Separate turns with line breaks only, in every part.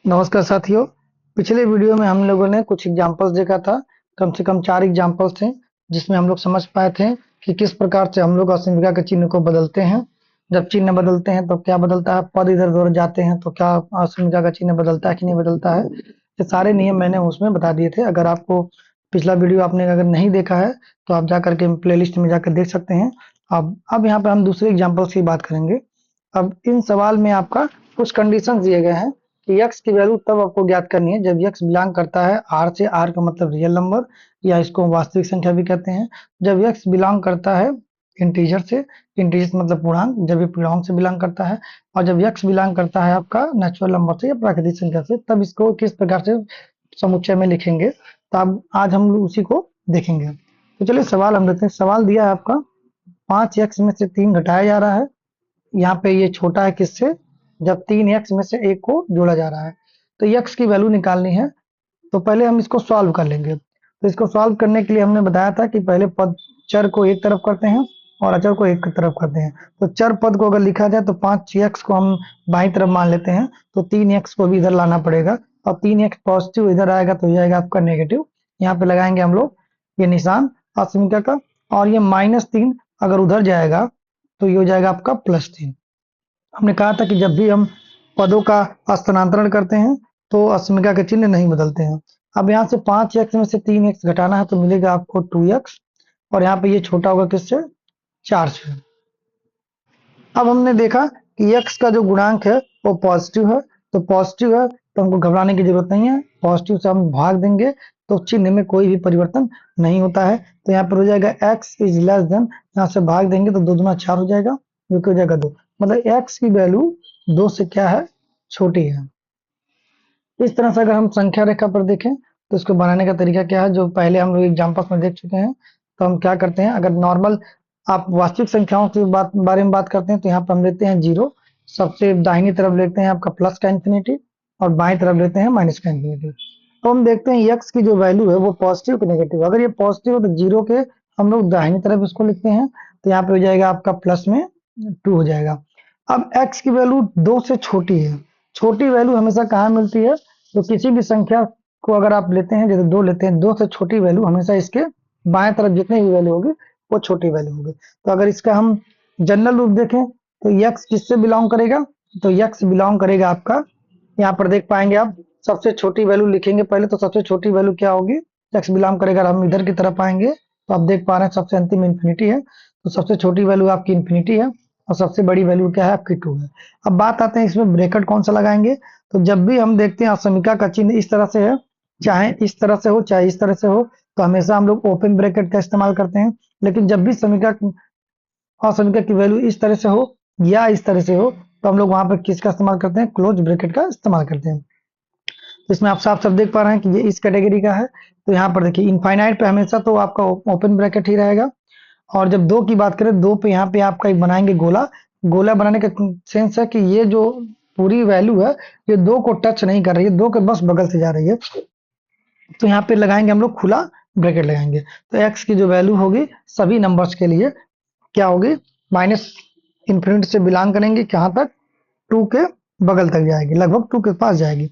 नमस्कार साथियों। पिछले वीडियो में हम लोगों ने कुछ एग्जांपल्स देखा था। कम से कम 4 एग्जांपल्स थे, जिसमें हम लोग समझ पाए थे कि किस प्रकार से हम लोग असमिका के चिन्ह को बदलते हैं। जब चिन्ह बदलते हैं तो क्या बदलता है, पद इधर-उधर जाते हैं तो क्या असमिका का चिन्ह बदलता है कि नहीं बदलता है। ये सारे नियम मैंने उसमें बता दिए थे। अगर आपको पिछला वीडियो आपने अगर नहीं देखा है तो आप जाकर के प्लेलिस्ट में जाकर देख सकते हैं। अब यहाँ पे हम दूसरे एग्जांपल्स की बात करेंगे। अब इन सवाल में आपका कुछ कंडीशंस दिए गए हैं कि x की वैल्यू तब आपको ज्ञात करनी है जब x बिलोंग करता है r से। r का मतलब रियल नंबर या इसको वास्तविक संख्या भी कहते हैं। जब x बिलोंग करता है इंटीजर से, इंटीजर मतलब पूर्णांक, जब ये पूर्णांक से बिलोंग करता है। और जब x बिलोंग करता है आपका नेचुरल नंबर से या प्राकृतिक संख्या से, तब इसको किस प्रकार से समुच्चय में लिखेंगे। तो अब आज हम लोग उसी को देखेंगे। तो चलिए सवाल हम देखते हैं। सवाल दिया है आपका 5x में से 3 घटाया जा रहा है। यहाँ पे ये छोटा है किससे, जब 3x में से 1 को जोड़ा जा रहा है। तो x की वैल्यू निकालनी है। तो पहले हम इसको सॉल्व कर लेंगे। तो इसको सॉल्व करने के लिए हमने बताया था कि पहले पद चर को एक तरफ करते हैं और अचर को एक तरफ करते हैं। तो चर पद को अगर लिखा जाए तो 5x को हम बाईं तरफ मान लेते हैं, तो 3x को भी इधर लाना पड़ेगा। और 3x पॉजिटिव इधर आएगा तो ये आएगा आपका नेगेटिव। यहाँ पे लगाएंगे हम लोग ये निशान असमिका का। और ये -3 अगर उधर जाएगा तो ये हो जाएगा आपका +3। हमने कहा था कि जब भी हम पदों का स्थानांतरण करते हैं तो असमिका के चिन्ह नहीं बदलते हैं। अब यहाँ से 5x में से 3x घटाना है तो मिलेगा आपको 2x। और यहाँ पे ये छोटा होगा किससे, 4 से। अब हमने देखा कि x का जो गुणांक है वो पॉजिटिव है। तो पॉजिटिव है तो हमको घबराने की जरूरत नहीं है। पॉजिटिव से हम भाग देंगे तो चिन्ह में कोई भी परिवर्तन नहीं होता है। तो यहाँ पर हो जाएगा x इज लेस देन, यहाँ से भाग देंगे तो 2 दूना 4 हो जाएगा, जो कि हो जाएगा 2। मतलब x की वैल्यू 2 से क्या है, छोटी है। इस तरह से अगर हम संख्या रेखा पर देखें तो इसको बनाने का तरीका क्या है, जो पहले हम लोग एग्जाम्पल्स में देख चुके हैं। तो हम क्या करते हैं, अगर नॉर्मल आप वास्तविक संख्याओं की बारे में बात करते हैं तो यहाँ पर हम लेते हैं 0। सबसे दाहिनी तरफ लेते हैं आपका प्लस का इंफिनिटी और बाएं तरफ लेते हैं माइनस का इंफिनिटी। तो हम देखते हैं x की जो वैल्यू है वो पॉजिटिव की नेगेटिव। अगर ये पॉजिटिव है तो 0 के हम लोग दाहिनी तरफ इसको लिखते हैं, तो यहाँ पे हो जाएगा आपका प्लस में 2 हो जाएगा। अब x की वैल्यू 2 से छोटी है। छोटी वैल्यू हमेशा कहाँ मिलती है, तो किसी भी संख्या को अगर आप लेते हैं, जैसे 2 लेते हैं, 2 से छोटी वैल्यू हमेशा इसके बाएं तरफ जितनी भी वैल्यू होगी वो छोटी वैल्यू होगी। तो अगर इसका हम जनरल रूप देखें तो x किससे बिलोंग करेगा, तो x बिलोंग करेगा आपका, यहाँ पर देख पाएंगे आप, सबसे छोटी वैल्यू लिखेंगे पहले। तो सबसे छोटी वैल्यू क्या होगी, x बिलोंग करेगा। हम इधर की तरफ आएंगे तो आप देख पा रहे हैं सबसे अंतिम इंफिनिटी है। तो सबसे छोटी वैल्यू आपकी इंफिनिटी है और सबसे बड़ी वैल्यू क्या है, आपकी 2 है। अब बात आते हैं इसमें ब्रैकेट कौन सा लगाएंगे। तो जब भी हम देखते हैं असमिका का चिन्ह इस तरह से है, चाहे इस तरह से हो चाहे इस तरह से हो, तो हमेशा हम लोग ओपन ब्रैकेट का इस्तेमाल करते हैं। लेकिन जब भी समीका असमिका की वैल्यू इस तरह से हो या इस तरह से हो, तो हम लोग वहां पर किसका इस्तेमाल करते हैं, क्लोज ब्रैकेट का इस्तेमाल करते हैं। तो इसमें आप साफ साफ देख पा रहे हैं कि ये इस कैटेगरी का है। तो यहाँ पर देखिए इनफाइनाइट पे हमेशा तो आपका ओपन ब्रैकेट ही रहेगा। और जब 2 की बात करें, 2 पे यहाँ पे आपका एक बनाएंगे गोला। गोला बनाने का सेंस है कि ये जो पूरी वैल्यू है ये 2 को टच नहीं कर रही है, 2 के बस बगल से जा रही है। तो यहाँ पे लगाएंगे हम लोग खुला ब्रैकेट लगाएंगे। तो x की जो वैल्यू होगी सभी नंबर्स के लिए क्या होगी, माइनस इंफिनिटी से बिलोंग करेंगे कहाँ तक, 2 के बगल तक जाएगी, लगभग 2 के पास जाएगी।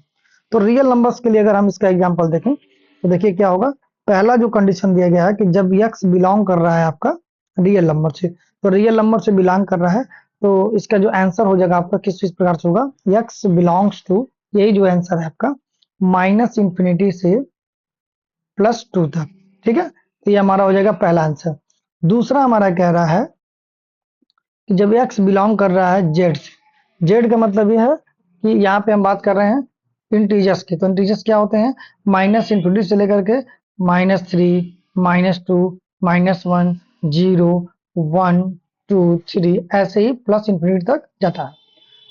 तो रियल नंबर्स के लिए अगर हम इसका एग्जांपल देखें तो देखिए क्या होगा। पहला जो कंडीशन दिया गया है कि जब x बिलोंग कर रहा है आपका रियल नंबर से, तो रियल नंबर से बिलोंग कर रहा है, तो इसका जो आंसर हो जाएगा आपका किस प्रकार से होगा, x बिलोंग्स टू, यही जो आंसर है आपका, माइनस इंफिनिटी से +2 तक। ठीक है, तो ये हमारा हो जाएगा पहला आंसर। दूसरा हमारा कह रहा है कि जब x बिलोंग कर रहा है z से, z का मतलब ये है कि यहाँ पे हम बात कर रहे हैं इंटीजर्स की। तो इंटीजर्स क्या होते हैं, माइनस इंफिनिटी से लेकर के -3, -2, -1, 0, 1, 2, 3, ऐसे ही प्लस इंफिनिटी तक जाता है।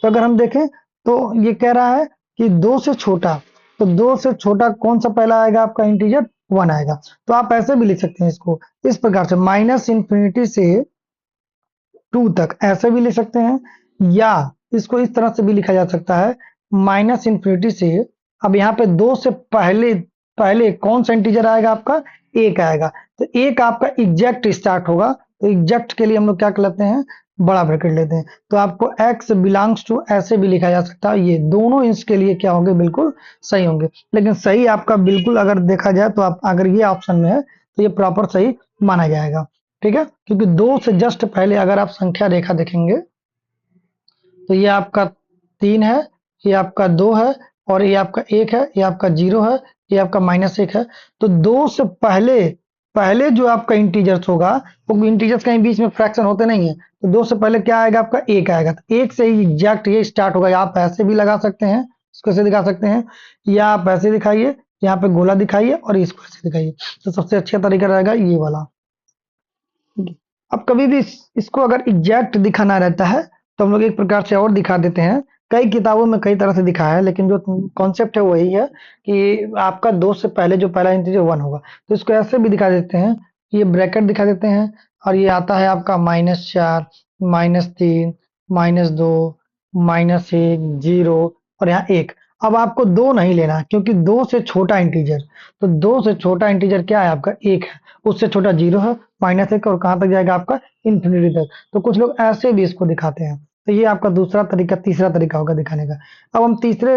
तो अगर हम देखें तो ये कह रहा है कि 2 से छोटा, तो 2 से छोटा कौन सा पहला आएगा, आपका इंटीजर 1 आएगा। तो आप ऐसे भी लिख सकते हैं इसको इस प्रकार से, माइनस इंफिनिटी से 2 तक, ऐसे भी लिख सकते हैं। या इसको इस तरह से भी लिखा जा सकता है, माइनस इंफिनिटी से, अब यहाँ पे 2 से पहले पहले कौन सा इंटीजर आएगा, आपका 1 आएगा। तो 1 आपका एग्जैक्ट स्टार्ट होगा। तो एग्जैक्ट के लिए हम लोग क्या कहते हैं, बड़ा ब्रैकेट लेते हैं। तो आपको x बिलोंग्स टू ऐसे भी लिखा जा सकता है। ये दोनों इसके लिए क्या होंगे, बिल्कुल सही होंगे। लेकिन सही आपका बिल्कुल अगर देखा जाए तो आप अगर ये ऑप्शन में है तो ये प्रॉपर सही माना जाएगा। ठीक है, क्योंकि 2 से जस्ट पहले अगर आप संख्या रेखा देखेंगे तो ये आपका 3 है, ये आपका 2 है और ये आपका 1 है, ये आपका 0 है, ये आपका -1 है। तो 2 से पहले पहले जो आपका इंटीजर्स होगा, वो इंटीजर्स कहीं बीच में फ्रैक्शन होते नहीं है। तो 2 से पहले क्या आएगा, आपका 1 आएगा। तो 1 से ही एग्जैक्ट ये स्टार्ट होगा। आप ऐसे भी लगा सकते हैं, इसको ऐसे दिखा सकते हैं, या आप ऐसे दिखाइए, यहाँ पे गोला दिखाइए और इसको ऐसे दिखाइए। तो सबसे अच्छा तरीका रहेगा ये वाला। अब कभी भी इसको अगर एग्जैक्ट दिखाना रहता है तो हम लोग एक प्रकार से और दिखा देते हैं। कई किताबों में कई तरह से दिखाया है, लेकिन जो कॉन्सेप्ट है वही है कि आपका 2 से पहले जो पहला इंटीजर 1 होगा। तो इसको ऐसे भी दिखा देते हैं, ये ब्रैकेट दिखा देते हैं और ये आता है आपका -4, -3, -2, -1, 0 और यहाँ 1। अब आपको 2 नहीं लेना क्योंकि 2 से छोटा इंटीजर, तो 2 से छोटा इंटीजर क्या है, आपका 1 है। उससे छोटा 0 है, -1 और कहाँ तक जाएगा, आपका इंफिनिटी तक। तो कुछ लोग ऐसे भी इसको दिखाते हैं। तो ये आपका दूसरा तरीका, तीसरा तरीका होगा दिखाने का। अब हम तीसरे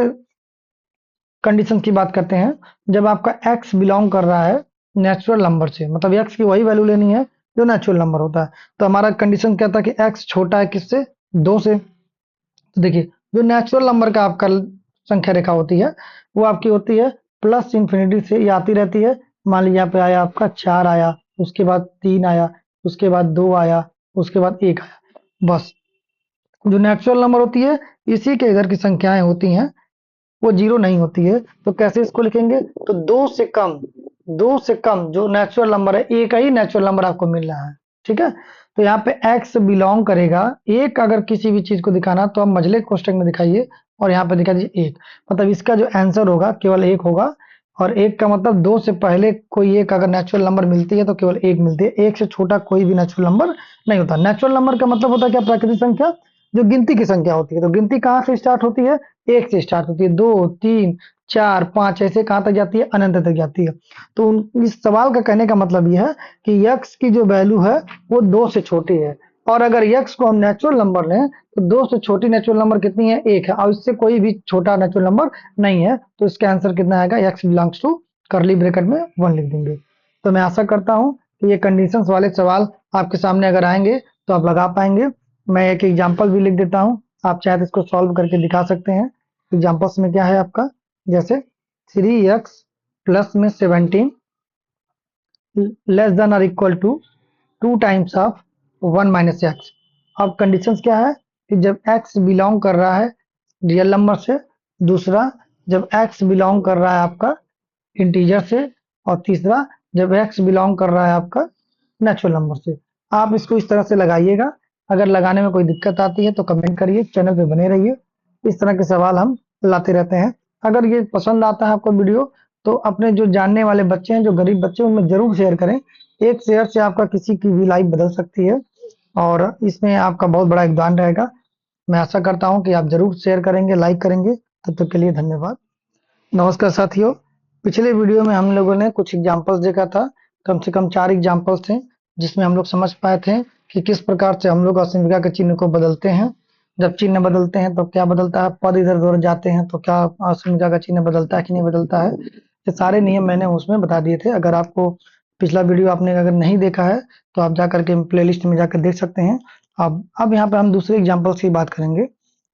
कंडीशन की बात करते हैं। जब आपका x बिलोंग कर रहा है नेचुरल नंबर से, मतलब x की वही वैल्यू लेनी है जो नेचुरल नंबर होता है। तो हमारा कंडीशन क्या था कि x छोटा है किससे, 2 से। तो देखिए, जो नेचुरल नंबर का आपका संख्या रेखा होती है वो आपकी होती है प्लस इंफिनिटी से, ये आती रहती है। मान लीजिए यहाँ पे आया आपका 4 आया, उसके बाद 3 आया, उसके बाद 2 आया, उसके बाद 1 आया। बस जो नेचुरल नंबर होती है इसी के इधर की संख्याएं होती हैं, वो 0 नहीं होती है। तो कैसे इसको लिखेंगे, तो 2 से कम जो नेचुरल नंबर है, एक ही नेचुरल नंबर आपको मिल रहा है। ठीक है, तो यहाँ पे x बिलोंग करेगा, एक अगर किसी भी चीज को दिखाना तो आप मझले कोष्टक में दिखाइए और यहाँ पे दिखा दीजिए 1। मतलब इसका जो आंसर होगा केवल 1 होगा। और 1 का मतलब 2 से पहले कोई एक अगर नेचुरल नंबर मिलती है तो केवल 1 मिलती है। 1 से छोटा कोई भी नेचुरल नंबर नहीं होता। नेचुरल नंबर का मतलब होता है क्या, प्राकृतिक संख्या, जो गिनती की संख्या होती है। तो गिनती कहाँ से स्टार्ट होती है, 1 से स्टार्ट होती है, 2, 3, 4, 5 ऐसे कहाँ तक जाती है, अनंत तक जाती है। तो इस सवाल का कहने का मतलब यह है कि x की जो वैल्यू है वो 2 से छोटी है। और अगर x को हम नेचुरल नंबर लें तो 2 से छोटी नेचुरल नंबर कितनी है, 1 है, और इससे कोई भी छोटा नेचुरल नंबर नहीं है। तो इसका आंसर कितना आएगा, x belongs to curly bracket में 1 लिख देंगे। तो मैं आशा करता हूँ कि ये कंडीशंस वाले सवाल आपके सामने अगर आएंगे तो आप लगा पाएंगे। मैं एक एग्जांपल भी लिख देता हूँ, आप चाहे तो इसको सॉल्व करके दिखा सकते हैं। एग्जांपल्स में क्या है आपका, जैसे 3x प्लस में 17 लेस देन और equal to 2 times of 1 minus x. अब कंडीशंस क्या है कि जब x बिलोंग कर रहा है रियल नंबर से, दूसरा जब x बिलोंग कर रहा है आपका इंटीजर से, और तीसरा जब x बिलोंग कर रहा है आपका नेचुरल नंबर से। आप इसको इस तरह से लगाइएगा। अगर लगाने में कोई दिक्कत आती है तो कमेंट करिए, चैनल पे बने रहिए। इस तरह के सवाल हम लाते रहते हैं। अगर ये पसंद आता है आपको वीडियो तो अपने जो जानने वाले बच्चे हैं, जो गरीब बच्चे हैं, उनमें जरूर शेयर करें। एक शेयर से आपका किसी की भी लाइफ बदल सकती है और इसमें आपका बहुत बड़ा योगदान रहेगा। मैं आशा करता हूँ कि आप जरूर शेयर करेंगे, लाइक करेंगे। तब तक के लिए धन्यवाद। नमस्कार साथियों, पिछले वीडियो में हम लोगों ने कुछ एग्जांपल्स देखा था। कम से कम 4 एग्जांपल्स थे जिसमें हम लोग समझ पाए थे कि किस प्रकार से हम लोग असंख्यिका के चिन्ह को बदलते हैं। जब चिन्ह बदलते हैं तो क्या बदलता है, पद इधर उधर जाते हैं तो क्या असंख्यिका का चिन्ह बदलता है कि नहीं बदलता है। ये सारे नियम मैंने उसमें बता दिए थे। अगर आपको पिछला वीडियो आपने अगर नहीं देखा है तो आप जा करके प्लेलिस्ट में जाकर देख सकते हैं। अब यहाँ पे हम दूसरे एग्जांपल्स की बात करेंगे।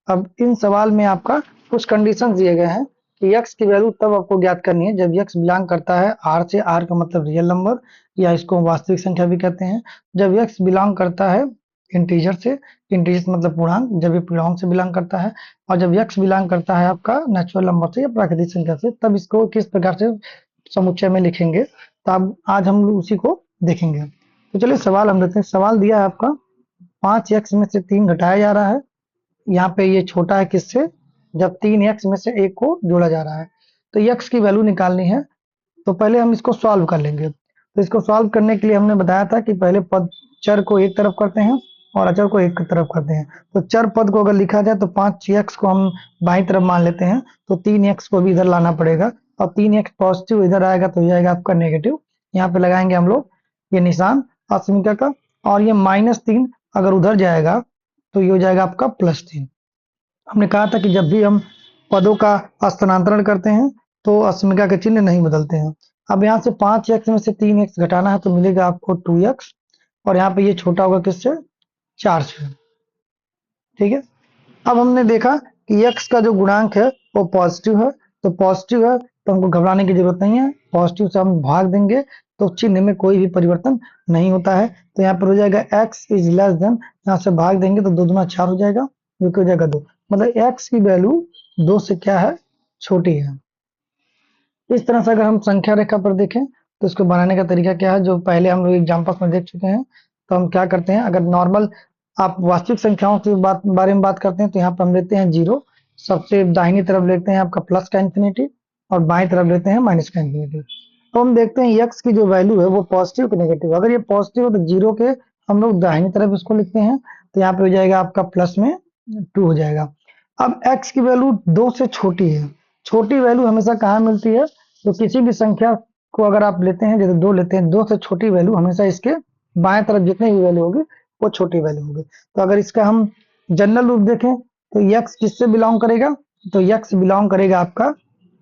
अब इन सवाल में आपका कुछ कंडीशन दिए गए हैं कि x की वैल्यू तब आपको ज्ञात करनी है जब x बिलोंग करता है r से। r का मतलब रियल नंबर या इसको वास्तविक संख्या भी कहते हैं। जब x बिलोंग करता है इंटीजर से, इंटीजर मतलब पूर्णांक, जब ये पूर्णांक से बिलोंग करता है। और जब x बिलोंग करता है आपका नेचुरल नंबर से या प्राकृतिक संख्या से, तब इसको किस प्रकार से समुच्चय में लिखेंगे। तो अब आज हम उसी को देखेंगे। तो चलिए सवाल हम लेते हैं। सवाल दिया है आपका 5x में से 3 घटाया जा रहा है। यहाँ पे ये छोटा है किससे, जब 3x में से 1 को जोड़ा जा रहा है। तो x की वैल्यू निकालनी है। तो पहले हम इसको सॉल्व कर लेंगे। तो इसको सॉल्व करने के लिए हमने बताया था कि पहले पद चर को एक तरफ करते हैं और अचर को एक तरफ करते हैं। तो चर पद को अगर लिखा जाए तो 5x को हम बाईं तरफ मान लेते हैं, तो 3x को भी इधर लाना पड़ेगा। और 3x पॉजिटिव इधर आएगा तो ये आएगा आपका नेगेटिव। यहाँ पे लगाएंगे हम लोग ये निशान असंख्यिका का। और ये -3 अगर उधर जाएगा तो ये हो जाएगा आपका +3। हमने कहा था कि जब भी हम पदों का स्थानांतरण करते हैं तो असमिका के चिन्ह नहीं बदलते हैं। अब यहाँ से 5x में से 3x घटाना है तो मिलेगा आपको 2x, और यहाँ पे ये छोटा होगा किससे, 4 से। ठीक है, अब हमने देखा कि x का जो गुणांक है वो पॉजिटिव है, तो पॉजिटिव है तो हमको घबराने की जरूरत नहीं है, पॉजिटिव से हम भाग देंगे तो चिन्ह में कोई भी परिवर्तन नहीं होता है। तो यहाँ पर हो जाएगा x इज लेस देन, यहाँ से भाग देंगे तो 2 दूना 4 हो जाएगा, जो कि हो जाएगा 2। मतलब x की वैल्यू 2 से क्या है, छोटी है। इस तरह से अगर हम संख्या रेखा पर देखें तो इसको बनाने का तरीका क्या है, जो पहले हम लोग एग्जाम्पल्स में देख चुके हैं। तो हम क्या करते हैं, अगर नॉर्मल आप वास्तविक संख्याओं के बारे में बात करते हैं तो यहाँ पर हम लेते हैं 0, सबसे दाहिनी तरफ लेते हैं आपका प्लस का इंफिनिटी, और बाएं तरफ लेते हैं माइनस का इंफिनिटी। तो हम देखते हैं x की जो वैल्यू है वो पॉजिटिव की नेगेटिव, अगर ये पॉजिटिव है तो 0 के हम लोग दाहिनी तरफ इसको लिखते हैं, तो यहाँ पे हो जाएगा आपका प्लस में 2 हो जाएगा। अब x की वैल्यू 2 से छोटी है, छोटी वैल्यू हमेशा कहाँ मिलती है, तो किसी भी संख्या को अगर आप लेते हैं, जैसे 2 लेते हैं, 2 से छोटी वैल्यू हमेशा इसके बाएं तरफ जितनी भी वैल्यू होगी वो छोटी वैल्यू होगी। तो अगर इसका हम जनरल रूप देखें तो x किससे बिलोंग करेगा, तो x बिलोंग करेगा आपका,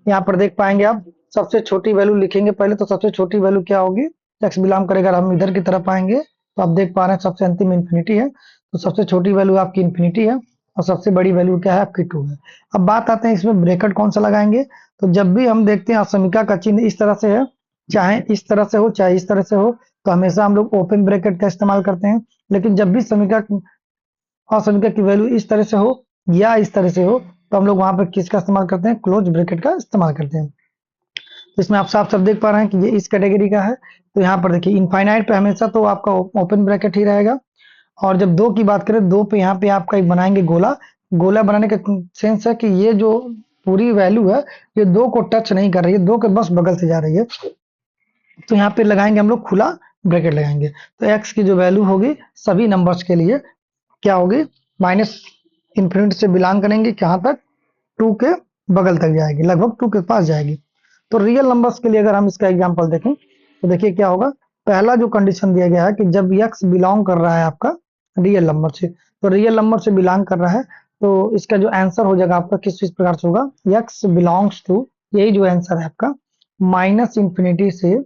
यहाँ पर देख पाएंगे आप, सबसे छोटी वैल्यू लिखेंगे पहले, तो सबसे छोटी वैल्यू क्या होगी, x बिलोंग करेगा। हम इधर की तरफ आएंगे तो आप देख पा रहे हैं सबसे अंतिम इंफिनिटी है, तो सबसे छोटी वैल्यू आपकी इंफिनिटी है, और सबसे बड़ी वैल्यू क्या है आपकी 2 है। अब बात आते हैं इसमें ब्रैकेट कौन सा लगाएंगे, तो जब भी हम देखते हैं असमिका का चिन्ह इस तरह से है, चाहे इस तरह से हो चाहे इस तरह से हो, तो हमेशा हम लोग ओपन ब्रैकेट का इस्तेमाल करते हैं। लेकिन जब भी समीका असमिका की वैल्यू इस तरह से हो या इस तरह से हो, तो हम लोग वहां पर किसका इस्तेमाल करते हैं, क्लोज ब्रैकेट का इस्तेमाल करते हैं। तो इसमें आप साफ साफ देख पा रहे हैं कि ये इस कैटेगरी का है। तो यहाँ पर देखिए इनफाइनाइट पे हमेशा तो आपका ओपन ब्रैकेट ही रहेगा, और जब 2 की बात करें, 2 पे यहाँ पे आपका एक बनाएंगे गोला। गोला बनाने का सेंस है कि ये जो पूरी वैल्यू है ये 2 को टच नहीं कर रही है, 2 के बस बगल से जा रही है, तो यहाँ पे लगाएंगे हम लोग खुला ब्रैकेट लगाएंगे। तो x की जो वैल्यू होगी सभी नंबर्स के लिए क्या होगी, माइनस इंफिनिटी से बिलोंग करेंगे कहाँ तक, 2 के बगल तक जाएगी, लगभग 2 के पास जाएगी। तो रियल नंबर्स के लिए अगर हम इसका एग्जांपल देखें तो देखिए क्या होगा, पहला जो कंडीशन दिया गया है कि जब x बिलोंग कर रहा है आपका रियल नंबर से, तो रियल नंबर से बिलोंग कर रहा है, तो इसका जो आंसर हो जाएगा आपका किस प्रकार से होगा, x बिलोंग्स टू, यही जो आंसर है आपका, माइनस इंफिनिटी से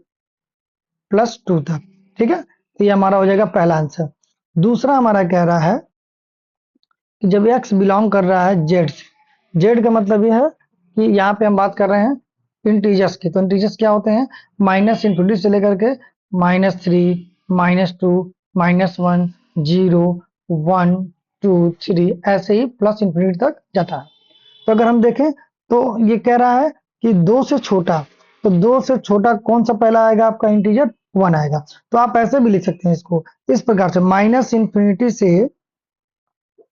+2 तक। ठीक है, तो ये हमारा हो जाएगा पहला आंसर। दूसरा हमारा कह रहा है कि जब x बिलोंग कर रहा है z से, z का मतलब ये है कि यहाँ पे हम बात कर रहे हैं इंटीजर्स की, तो इंटीजर्स क्या होते हैं, माइनस इंफिनिटी से लेकर के -3, -2, -1, 0, 1, 2, 3, ऐसे ही प्लस इंफिनिटी तक जाता है। तो अगर हम देखें तो ये कह रहा है कि 2 से छोटा, तो 2 से छोटा कौन सा पहला आएगा आपका इंटीजर, 1 आएगा। तो आप ऐसे भी लिख सकते हैं इसको इस प्रकार से, माइनस इंफिनिटी से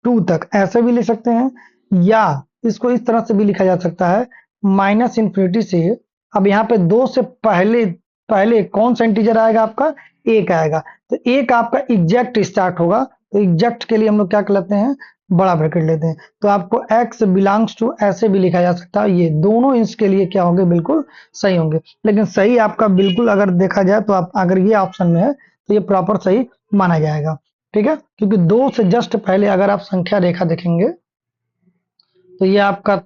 2 तक, ऐसे भी लिख सकते हैं, या इसको इस तरह से भी लिखा जा सकता है, माइनस इंफिनिटी से, अब यहाँ पे 2 से पहले पहले कौन सा इंटीजर आएगा आपका, 1 आएगा, तो 1 आपका एग्जैक्ट स्टार्ट होगा, तो एग्जैक्ट के लिए हम लोग क्या कर लेते हैं, बड़ा ब्रैकेट लेते हैं। तो आपको x बिलोंग्स टू ऐसे भी लिखा जा सकता है, ये दोनों इसके लिए क्या होंगे, बिल्कुल सही होंगे। लेकिन सही आपका बिल्कुल अगर देखा जाए तो आप अगर ये ऑप्शन में है तो ये प्रॉपर सही माना जाएगा। ठीक है, क्योंकि 2 से जस्ट पहले अगर आप संख्या रेखा देखेंगे तो ये आपका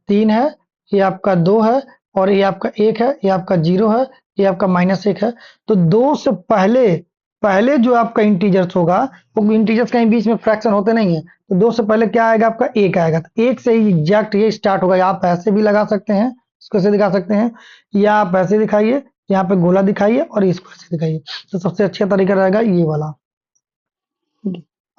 3 है, ये आपका 2 है, और ये आपका 1 है, ये आपका 0 है, ये आपका -1 है। तो 2 से पहले पहले जो आपका इंटीजर्स होगा, वो इंटीजर्स कहीं बीच में फ्रैक्शन होते नहीं है, तो 2 से पहले क्या आएगा आपका, 1 आएगा, तो 1 से ही एग्जैक्ट ये स्टार्ट होगा। आप ऐसे भी लगा सकते हैं, इसको ऐसे दिखा सकते हैं, या आप ऐसे दिखाइए, यहाँ पे गोला दिखाइए और इसको ऐसे दिखाइए, तो सबसे अच्छा तरीका रहेगा ये वाला।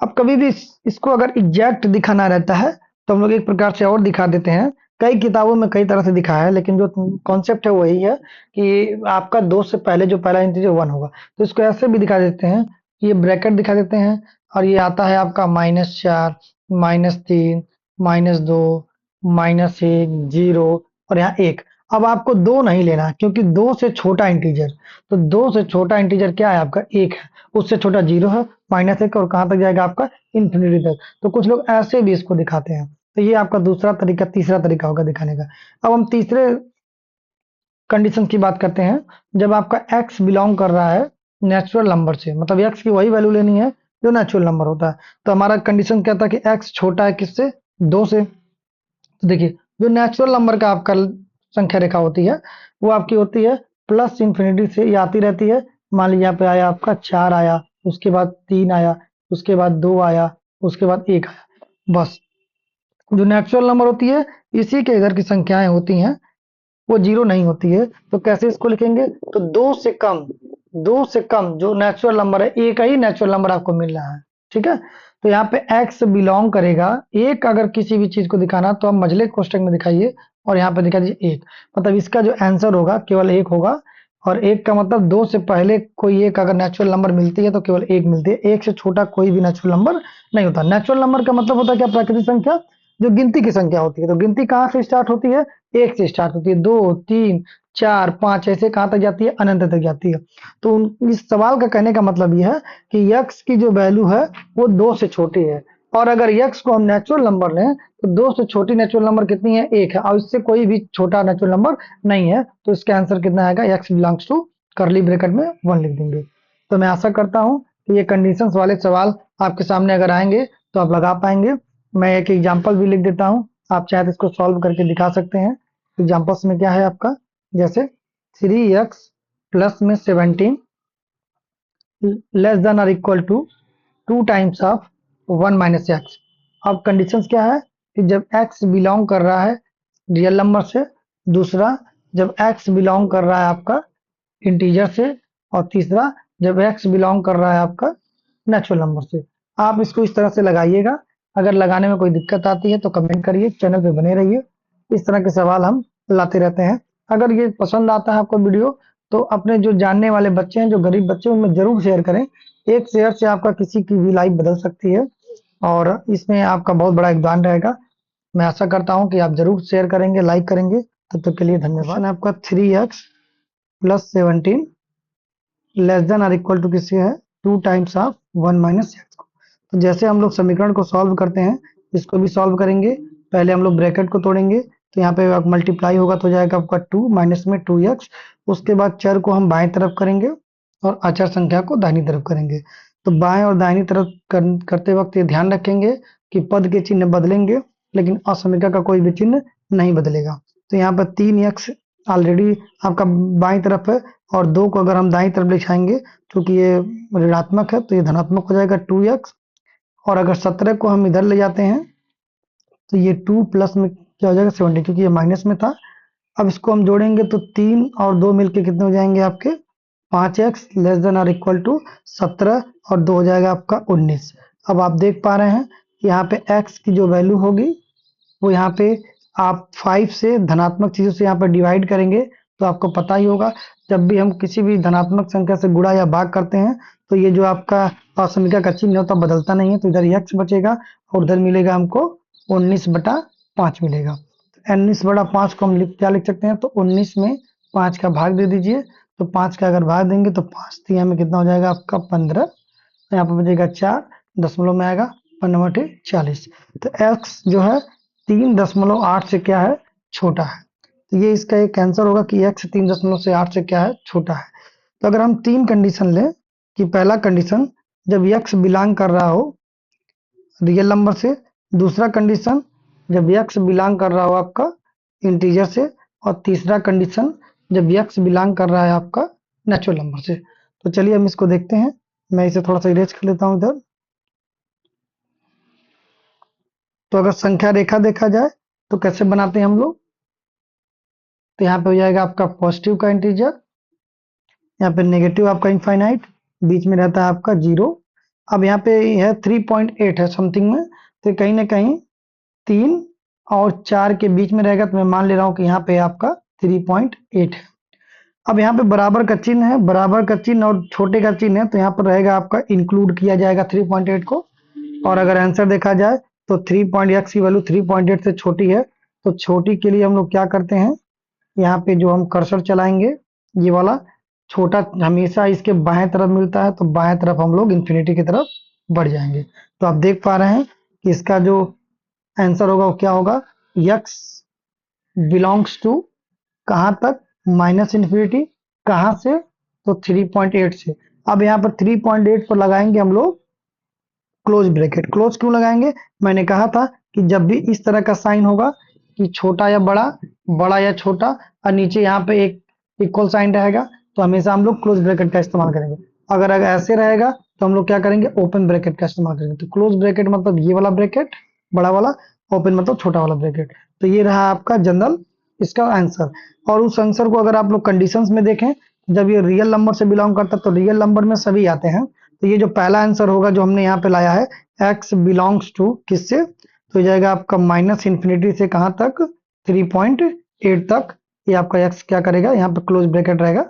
अब कभी भी इसको अगर एग्जैक्ट दिखाना रहता है तो हम लोग एक प्रकार से और दिखा देते हैं, कई किताबों में कई तरह से दिखाया है, लेकिन जो कॉन्सेप्ट है वही है कि आपका 2 से पहले जो पहला इंटीजर 1 होगा, तो इसको ऐसे भी दिखा देते हैं, ये ब्रैकेट दिखा देते हैं, और ये आता है आपका -4, -3, -2, -1, 0, और यहाँ 1। अब आपको 2 नहीं लेना क्योंकि 2 से छोटा इंटीजर, तो 2 से छोटा इंटीजर क्या है आपका, 1 है, उससे छोटा 0 है, -1, और कहाँ तक जाएगा आपका, इंफिनिटी तक। तो कुछ लोग ऐसे भी इसको दिखाते हैं, तो ये आपका दूसरा तरीका, तीसरा तरीका होगा दिखाने का। अब हम तीसरे कंडीशन की बात करते हैं, जब आपका x बिलोंग कर रहा है नेचुरल नंबर से, मतलब x की वही वैल्यू लेनी है जो नेचुरल नंबर होता है। तो हमारा कंडीशन क्या था कि x छोटा है किससे, 2 से। तो देखिए जो नेचुरल नंबर का आपका संख्या रेखा होती है वो आपकी होती है प्लस इंफिनिटी से, ये आती रहती है। मान लीजिए यहाँ पे आया आपका 4 आया, उसके बाद 3 आया, उसके बाद 2 आया, उसके बाद 1 आया, बस। जो नेचुरल नंबर होती है इसी के इधर की संख्याएं होती हैं वो जीरो नहीं होती है। तो कैसे इसको लिखेंगे, तो दो से कम जो नेचुरल नंबर है, एक ही नेचुरल नंबर आपको मिल रहा है, ठीक है। तो यहाँ पे x बिलोंग करेगा, एक अगर किसी भी चीज को दिखाना तो आप मझले कोष्टक में दिखाइए और यहाँ पे दिखा दीजिए एक, मतलब इसका जो आंसर होगा केवल एक होगा। और एक का मतलब दो से पहले कोई एक अगर नेचुरल नंबर मिलती है तो केवल एक मिलती है, एक से छोटा कोई भी नेचुरल नंबर नहीं होता। नेचुरल नंबर का मतलब होता है क्या, प्राकृतिक संख्या, जो गिनती की संख्या होती है। तो गिनती कहाँ से स्टार्ट होती है, एक से स्टार्ट होती है, 2 3 4 5 ऐसे कहाँ तक जाती है, अनंत तक जाती है। तो इस सवाल का कहने का मतलब यह है कि x की जो वैल्यू है वो 2 से छोटी है। और अगर x को हम नेचुरल नंबर लें तो 2 से छोटी नेचुरल नंबर कितनी है, 1 है, और इससे कोई भी छोटा नेचुरल नंबर नहीं है। तो इसका आंसर कितना आएगा, x belongs to curly bracket में 1 लिख देंगे। तो मैं आशा करता हूँ कि ये कंडीशंस वाले सवाल आपके सामने अगर आएंगे तो आप लगा पाएंगे। मैं एक एग्जाम्पल भी लिख देता हूँ, आप चाहे तो इसको सॉल्व करके दिखा सकते हैं। एग्जाम्पल्स में क्या है आपका, जैसे 3x प्लस में 17 लेस देन और equal to 2 times of 1 minus x. अब कंडीशंस क्या है कि जब x बिलोंग कर रहा है रियल नंबर से, दूसरा जब x बिलोंग कर रहा है आपका इंटीजर से, और तीसरा जब x बिलोंग कर रहा है आपका नेचुरल नंबर से। आप इसको इस तरह से लगाइएगा। अगर लगाने में कोई दिक्कत आती है तो कमेंट करिए, चैनल पे बने रहिए, इस तरह के सवाल हम लाते रहते हैं। अगर ये पसंद आता है आपको वीडियो तो अपने जो जानने वाले बच्चे हैं, जो गरीब बच्चे हैं, उनमें जरूर शेयर करें। एक शेयर से आपका किसी की भी लाइफ बदल सकती है और इसमें आपका बहुत बड़ा योगदान रहेगा। मैं आशा करता हूं कि आप जरूर शेयर करेंगे, लाइक करेंगे। तब तक के लिए धन्यवाद। क्वेश्चन आपका 3x प्लस 17 लेस देन और इक्वल टू किससे है, 2 टाइम्स ऑफ 1 माइनस एक्स को। तो जैसे हम लोग समीकरण को सॉल्व करते हैं इसको भी सॉल्व करेंगे। पहले हम लोग ब्रैकेट को तोड़ेंगे तो यहाँ पे मल्टीप्लाई होगा तो जाएगा आपका 2 माइनस में 2x। उसके बाद चर को हम बाएं तरफ करेंगे और अचर संख्या को दाहिनी तरफ करेंगे। तो बाएं और दाहिनी तरफ करते वक्त ये ध्यान रखेंगे कि पद के चिन्ह बदलेंगे लेकिन असमीका का कोई भी चिन्ह नहीं बदलेगा। तो यहाँ पर 3x ऑलरेडी आपका बाईं तरफ है और 2 को अगर हम दाईं तरफ लिखाएंगे क्योंकि ये ऋणात्मक है तो ये धनात्मक हो जाएगा 2x। और अगर 17 को हम इधर ले जाते हैं तो ये 2 प्लस में क्या हो जाएगा 70, क्योंकि ये माइनस में था। अब इसको हम जोड़ेंगे तो 3 और 2 मिलके कितने हो जाएंगे आपके 5x लेस देन और इक्वल टू 17 और 2 हो जाएगा आपका 19। अब आप देख पा रहे हैं यहाँ पे x की जो वैल्यू होगी वो यहाँ पे आप 5 से धनात्मक चीजों से यहाँ पर डिवाइड करेंगे तो आपको पता ही होगा जब भी हम किसी भी धनात्मक संख्या से गुणा या भाग करते हैं तो ये जो आपका असमीका का चिन्ह होता है बदलता नहीं है। तो इधर x बचेगा और उधर मिलेगा हमको 19/5 मिलेगा। 19/5 को हम क्या लिख सकते हैं, तो 19 में 5 का भाग दे दीजिए। तो 5 का अगर भाग देंगे तो 5 तिया में कितना हो जाएगा आपका 15। यहाँ पर बचेगा 4, दशमलव में आएगा 15/40। तो x जो है 3.8 से क्या है, छोटा है। तो ये इसका एक आंसर होगा कि x 3.8 से क्या है, छोटा है। तो अगर हम 3 कंडीशन लें कि पहला कंडीशन जब x बिलोंग कर रहा हो रियल नंबर से, दूसरा कंडीशन जब x बिलोंग कर रहा हो आपका इंटीजर से, और तीसरा कंडीशन जब x बिलोंग कर रहा है आपका नेचुरल नंबर से। तो चलिए हम इसको देखते हैं। मैं इसे थोड़ा सा इरेज कर लेता हूं इधर। तो अगर संख्या रेखा देखा जाए तो कैसे बनाते हैं हम लोग, तो यहाँ पे हो जाएगा आपका पॉजिटिव का इंटीजर, यहाँ पे नेगेटिव आपका इनफाइनाइट, बीच में रहता है आपका 0। अब यहाँ पे है 3.8 है समथिंग में, तो कहीं ना कहीं 3 और 4 के बीच में रहेगा। तो मैं मान ले रहा हूँ कि यहाँ पे आपका 3.8 है। अब यहाँ पे बराबर का चिन्ह है, बराबर का चिन्ह और छोटे का चिन्ह है, तो यहाँ पर रहेगा आपका इंक्लूड किया जाएगा 3.8 को। और अगर आंसर देखा जाए तो 3x की वैल्यू 3.8 से छोटी है, तो छोटी के लिए हम लोग क्या करते हैं, यहाँ पे जो हम कर्सर चलाएंगे ये वाला छोटा हमेशा इसके बाएं तरफ मिलता है, तो बाएं तरफ हम लोग इन्फिनिटी की तरफ बढ़ जाएंगे। तो आप देख पा रहे हैं कि इसका जो आंसर होगा वो क्या होगा, x बिलोंग्स टू कहां तक, माइनस इन्फिनिटी, कहां से, तो 3.8 से। अब यहाँ पर 3.8 पर लगाएंगे हम लोग क्लोज ब्रैकेट। क्लोज क्यों लगाएंगे? मैंने कहा था कि जब भी इस तरह का साइन होगा कि छोटा या बड़ा, बड़ा या छोटा, और नीचे यहाँ पे एक इक्वल साइन रहेगा, तो हमेशा हम लोग क्लोज ब्रैकेट का इस्तेमाल करेंगे। अगर ऐसे रहेगा तो हम लोग क्या करेंगे? ओपन ब्रैकेट का इस्तेमाल करेंगे। तो क्लोज ब्रैकेट मतलब ये वाला ब्रैकेट बड़ा वाला, ओपन मतलब छोटा वाला ब्रैकेट। तो ये रहा आपका जनरल इसका आंसर। और उस आंसर को अगर आप लोग कंडीशंस में देखें, जब ये रियल नंबर से बिलोंग करता है तो रियल नंबर में सभी आते हैं। तो ये जो पहला आंसर होगा जो हमने यहाँ पे लाया है, x बिलोंग्स टू किससे, तो ये जाएगा आपका माइनस इन्फिनिटी से कहाँ तक? 3.8 तक। ये आपका x क्या करेगा? यहाँ पे क्लोज ब्रैकेट रहेगा,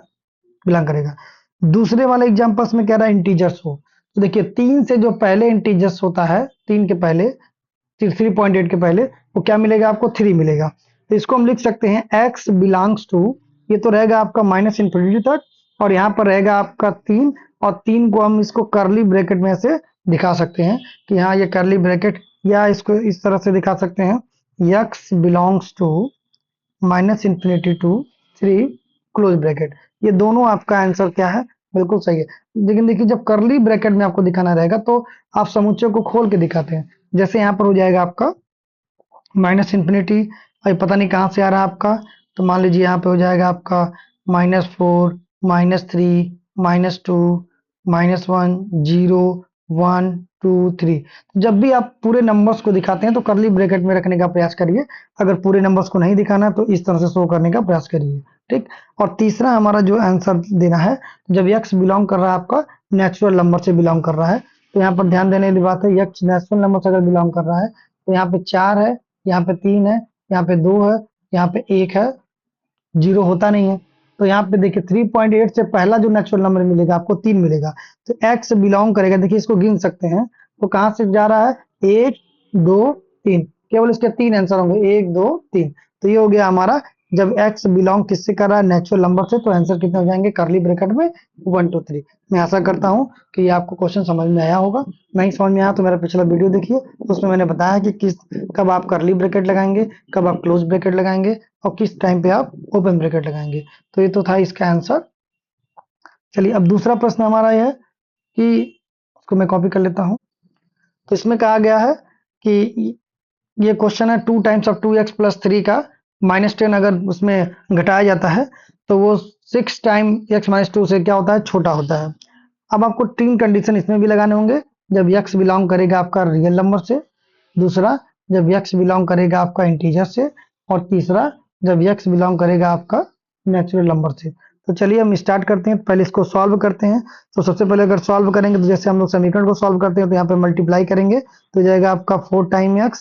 बिलोंग करेगा। दूसरे वाले एग्जांपल्स में क्या रहा? इंटीजर्स हो। तो देखिए 3 से जो पहले इंटीजर्स होता है, 3 के पहले, 3.8 के पहले, वो क्या मिलेगा आपको? 3 मिलेगा। तो इसको हम लिख सकते हैं x बिलोंग्स टू, ये तो रहेगा आपका माइनस इन्फिनिटी तक, और यहाँ पर रहेगा आपका 3, और 3 को हम इसको करली ब्रैकेट में से दिखा सकते हैं कि हाँ ये करली ब्रैकेट, या इसको इस तरह से दिखा सकते हैं, x belongs to minus infinity to 3 close bracket. ये दोनों आपका आंसर क्या है? बिल्कुल सही है। लेकिन देखिए जब करली ब्रैकेट में आपको दिखाना रहेगा तो आप समुच्चय को खोल के दिखाते हैं। जैसे यहाँ पर हो जाएगा आपका माइनस इन्फिनिटी, अभी पता नहीं कहाँ से आ रहा है आपका, तो मान लीजिए यहाँ पे हो जाएगा आपका -4, -3, -2, -1, 0, 1, 2, 3। जब भी आप पूरे नंबर्स को दिखाते हैं तो करली ब्रैकेट में रखने का प्रयास करिए। अगर पूरे नंबर्स को नहीं दिखाना तो इस तरह से शो करने का प्रयास करिए। ठीक। और तीसरा हमारा जो आंसर देना है, जब x बिलोंग कर रहा है आपका नेचुरल नंबर से बिलोंग कर रहा है, तो यहाँ पर ध्यान देने वाली बात है, x नेचुरल नंबर से अगर बिलोंग कर रहा है तो यहाँ पे 4 है, यहाँ पे 3 है, यहाँ पे 2 है, यहाँ पे 1 है, 0 होता नहीं है। तो यहाँ पे देखिए 3.8 से पहला जो नेचुरल नंबर मिलेगा आपको 3 मिलेगा। तो x बिलोंग करेगा, देखिए इसको गिन सकते हैं, तो कहाँ से जा रहा है? 1, 2, 3, केवल इसके 3 आंसर होंगे, 1, 2, 3। तो ये हो गया हमारा, जब x बिलोंग किससे कर रहा है? नेचुरल नंबर से, तो आंसर कितने हो जाएंगे करली ब्रैकेट में? 1, 2, 3। मैं आशा करता हूँ कि ये आपको क्वेश्चन समझ में आया होगा। नहीं समझ में आया तो मेरा पिछला वीडियो देखिए, तो उसमें मैंने बताया कि कब आप करली ब्रैकेट लगाएंगे, कब आप क्लोज ब्रैकेट लगाएंगे, और किस टाइम पे आप ओपन ब्रैकेट लगाएंगे। तो ये तो था इसका आंसर। चलिए अब दूसरा प्रश्न हमारा यह है कि, इसको मैं कॉपी कर लेता हूं। तो इसमें कहा गया है कि ये क्वेश्चन है 2 टाइम्स ऑफ 2x प्लस 3 का -10 अगर उसमें घटाया जाता है तो वो 6 टाइम x माइनस 2 से क्या होता है? छोटा होता है। अब आपको 3 कंडीशन इसमें भी लगाने होंगे। जब x बिलोंग करेगा आपका रियल नंबर से, दूसरा जब x बिलोंग करेगा आपका इंटीजर से, और तीसरा जब x बिलोंग करेगा आपका नेचुरल नंबर से। तो चलिए हम स्टार्ट करते हैं, पहले इसको सॉल्व करते हैं। तो सबसे पहले अगर सॉल्व करेंगे तो जैसे हम लोग समीकरण को सॉल्व करते हैं तो यहाँ पे मल्टीप्लाई करेंगे, तो जाएगा आपका 4 टाइम x,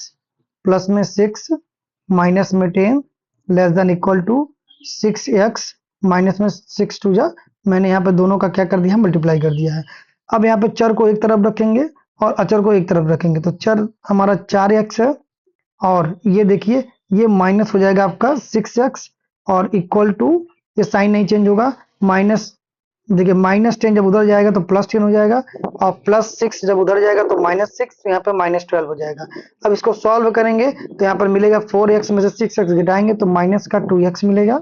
प्लस में 6, माइनस में 10, less than equal to 6x, minus में 6 टू जा, मैंने यहाँ पे दोनों का क्या कर दिया? मल्टीप्लाई कर दिया है। अब यहाँ पे चर को एक तरफ रखेंगे और अचर को एक तरफ रखेंगे, तो चर हमारा 4x है, और ये देखिए ये माइनस हो जाएगा आपका 6x, और इक्वल टू, ये साइन नहीं चेंज होगा, माइनस, देखिए -10 जब उधर जाएगा तो +10 हो जाएगा, और +6 जब उधर जाएगा तो -6, तो यहाँ पे -12 हो जाएगा। अब इसको सॉल्व करेंगे तो यहाँ पर मिलेगा 4x में से 6x घटाएंगे तो माइनस का 2x मिलेगा।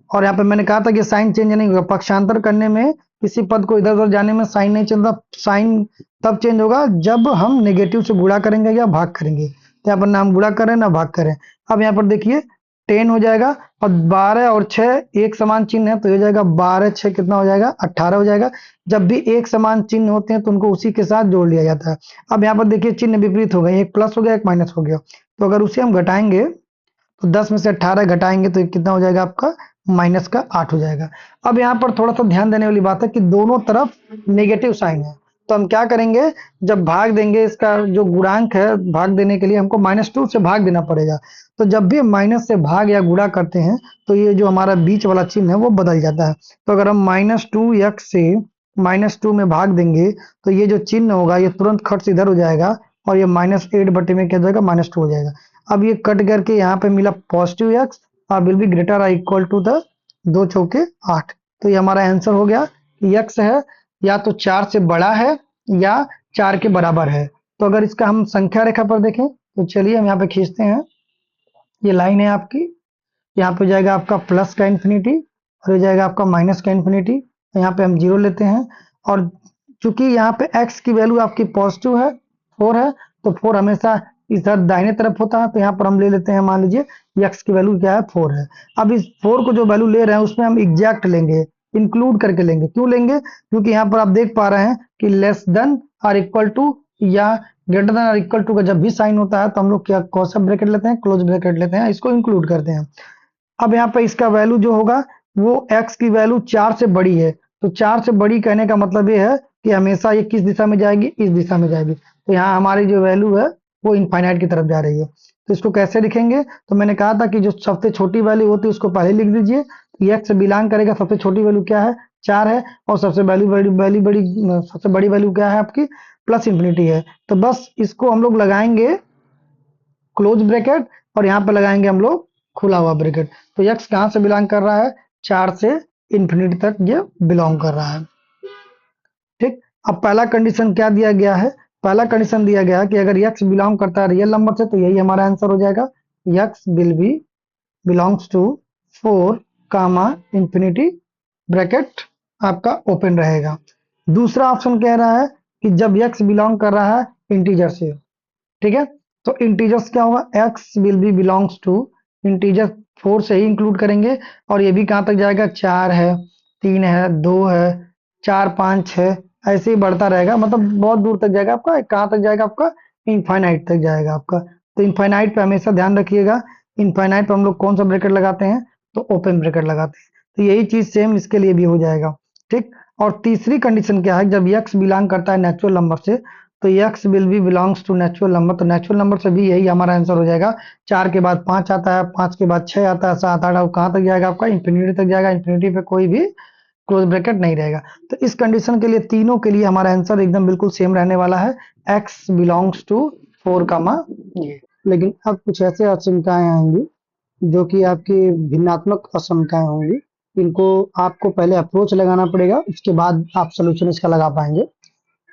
और यहाँ पे मैंने कहा था कि साइन चेंज नहीं होगा, पक्षांतर करने में किसी पद को इधर उधर जाने में साइन नहीं चेंज होता। साइन तब चेंज होगा जब हम नेगेटिव से गुणा करेंगे या भाग करेंगे। तो यहाँ पर ना हम गुणा करें ना भाग करें। अब यहाँ पर देखिए 10 हो जाएगा, और 12 और 6 एक समान चिन्ह है, तो ये जाएगा 12, 6 कितना हो जाएगा? 18 हो जाएगा। जब भी एक समान चिन्ह होते हैं तो उनको उसी के साथ जोड़ लिया जाता है। अब यहाँ पर देखिए चिन्ह विपरीत हो गए, एक प्लस हो गया, एक माइनस हो गया। तो अगर उसे हम घटाएंगे तो 10 में से 18 घटाएंगे तो कितना हो जाएगा आपका? माइनस का 8 हो जाएगा। अब यहाँ पर थोड़ा सा ध्यान देने वाली बात है कि दोनों तरफ नेगेटिव साइन है, तो हम क्या करेंगे? जब भाग देंगे, इसका जो गुणांक है भाग देने के लिए हमको -2 से भाग देना पड़ेगा। तो जब भी माइनस से भाग या गुणा करते हैं तो ये जो हमारा बीच वाला चिन्ह है वो बदल जाता है। तो अगर हम -2x से -2 में भाग देंगे तो ये जो चिन्ह होगा ये तुरंत खट से इधर हो जाएगा, और ये -8 बटे में क्या हो जाएगा? -2 हो जाएगा। अब ये कट करके यहाँ पे मिला पॉजिटिव x, और विल बी ग्रेटर और इक्वल टू द 2 चौके 8। तो ये हमारा आंसर हो गया कि x है या तो 4 से बड़ा है या 4 के बराबर है। तो अगर इसका हम संख्या रेखा पर देखें तो चलिए हम यहाँ पे खींचते हैं, ये लाइन है आपकी, यहाँ पे जाएगा आपका प्लस का इन्फिनिटी, और ये जाएगा आपका माइनस का इन्फिनिटी। यहाँ पे हम 0 लेते हैं, और चूंकि यहाँ पे x की वैल्यू आपकी पॉजिटिव है, 4 है, तो 4 हमेशा इधर दाहिने तरफ होता है, तो यहाँ पर हम ले लेते हैं, मान लीजिए x की वैल्यू क्या है, 4 है। अब इस 4 को जो वैल्यू ले रहे हैं उसमें हम एग्जैक्ट लेंगे, इंक्लूड करके लेंगे। क्यों लेंगे? क्योंकि यहाँ पर आप देख पा रहे हैं कि लेस देन और इक्वल टू या ग्रेटर देन और इक्वल टू का जब भी साइन होता है तो हम लोग क्या कौन सा ब्रैकेट लेते हैं, क्लोज ब्रैकेट लेते हैं, इसको इंक्लूड करते हैं। अब यहाँ पे इसका वैल्यू जो होगा वो x की वैल्यू 4 से बड़ी है, तो 4 से बड़ी कहने का मतलब ये है कि हमेशा ये किस दिशा में जाएगी, इस दिशा में जाएगी। तो यहाँ हमारी जो वैल्यू है वो इनफाइनाइट की तरफ जा रही है। तो इसको कैसे लिखेंगे? तो मैंने कहा था कि जो सबसे छोटी वैल्यू होती है उसको पहले लिख दीजिए। तो x से बिलोंग करेगा, सबसे छोटी वैल्यू क्या है, 4 है, और सबसे सबसे बड़ी वैल्यू क्या है आपकी, प्लस इंफिनिटी है। तो बस इसको हम लोग लगाएंगे क्लोज ब्रैकेट, और यहाँ पे लगाएंगे हम लोग खुला हुआ ब्रैकेट। तो x कहाँ से बिलोंग कर रहा है, 4 से इंफिनिटी तक ये बिलोंग कर रहा है। ठीक, अब पहला कंडीशन क्या दिया गया है? पहला कंडीशन दिया गया है कि अगर x बिलोंग करता है रियल नंबर से, तो यही हमारा आंसर हो जाएगा, x will be belongs to 4 comma infinity, bracket आपका ओपन रहेगा। दूसरा ऑप्शन कह रहा है कि जब x बिलोंग कर रहा है इंटीजर से, ठीक है, तो इंटीजर्स क्या होगा, x will be belongs to integer 4 से ही इंक्लूड करेंगे, और ये भी कहाँ तक जाएगा, 4 है, 3 है, 2 है, 4, 5, 6, ऐसे ही बढ़ता रहेगा, मतलब बहुत दूर तक जाएगा आपका, कहाँ तक जाएगा आपका, इनफाइनाइट तक जाएगा आपका। तो इनफाइनाइट पे हमेशा ध्यान रखिएगा, इनफाइनाइट पे हम लोग कौन सा ब्रैकेट लगाते हैं, तो ओपन ब्रैकेट लगाते हैं। तो यही चीज सेम इसके लिए भी हो जाएगा। ठीक, और तीसरी कंडीशन क्या है, जब x बिलोंग करता है नेचुरल नंबर से, तो x will be belongs to natural number, तो नेचुरल नंबर से भी यही हमारा आंसर हो जाएगा। 4 के बाद 5 आता है, 5 के बाद 6 आता है, 7, 8, कहाँ तक जाएगा आपका, इंफिनिटी तक जाएगा। इंफिनिटी पे कोई भी क्लोज ब्रैकेट नहीं रहेगा। तो इस कंडीशन के लिए तीनों के लिए हमारा आंसर एकदम बिल्कुल सेम रहने वाला है, x बिलोंग्स टू 4 कामा ये। लेकिन अब कुछ ऐसे आशंकाएं आएंगी जो कि आपकी भिन्नात्मक आशंकाएं होंगी, इनको आपको पहले अप्रोच लगाना पड़ेगा, उसके बाद आप सोल्यूशन इसका लगा पाएंगे।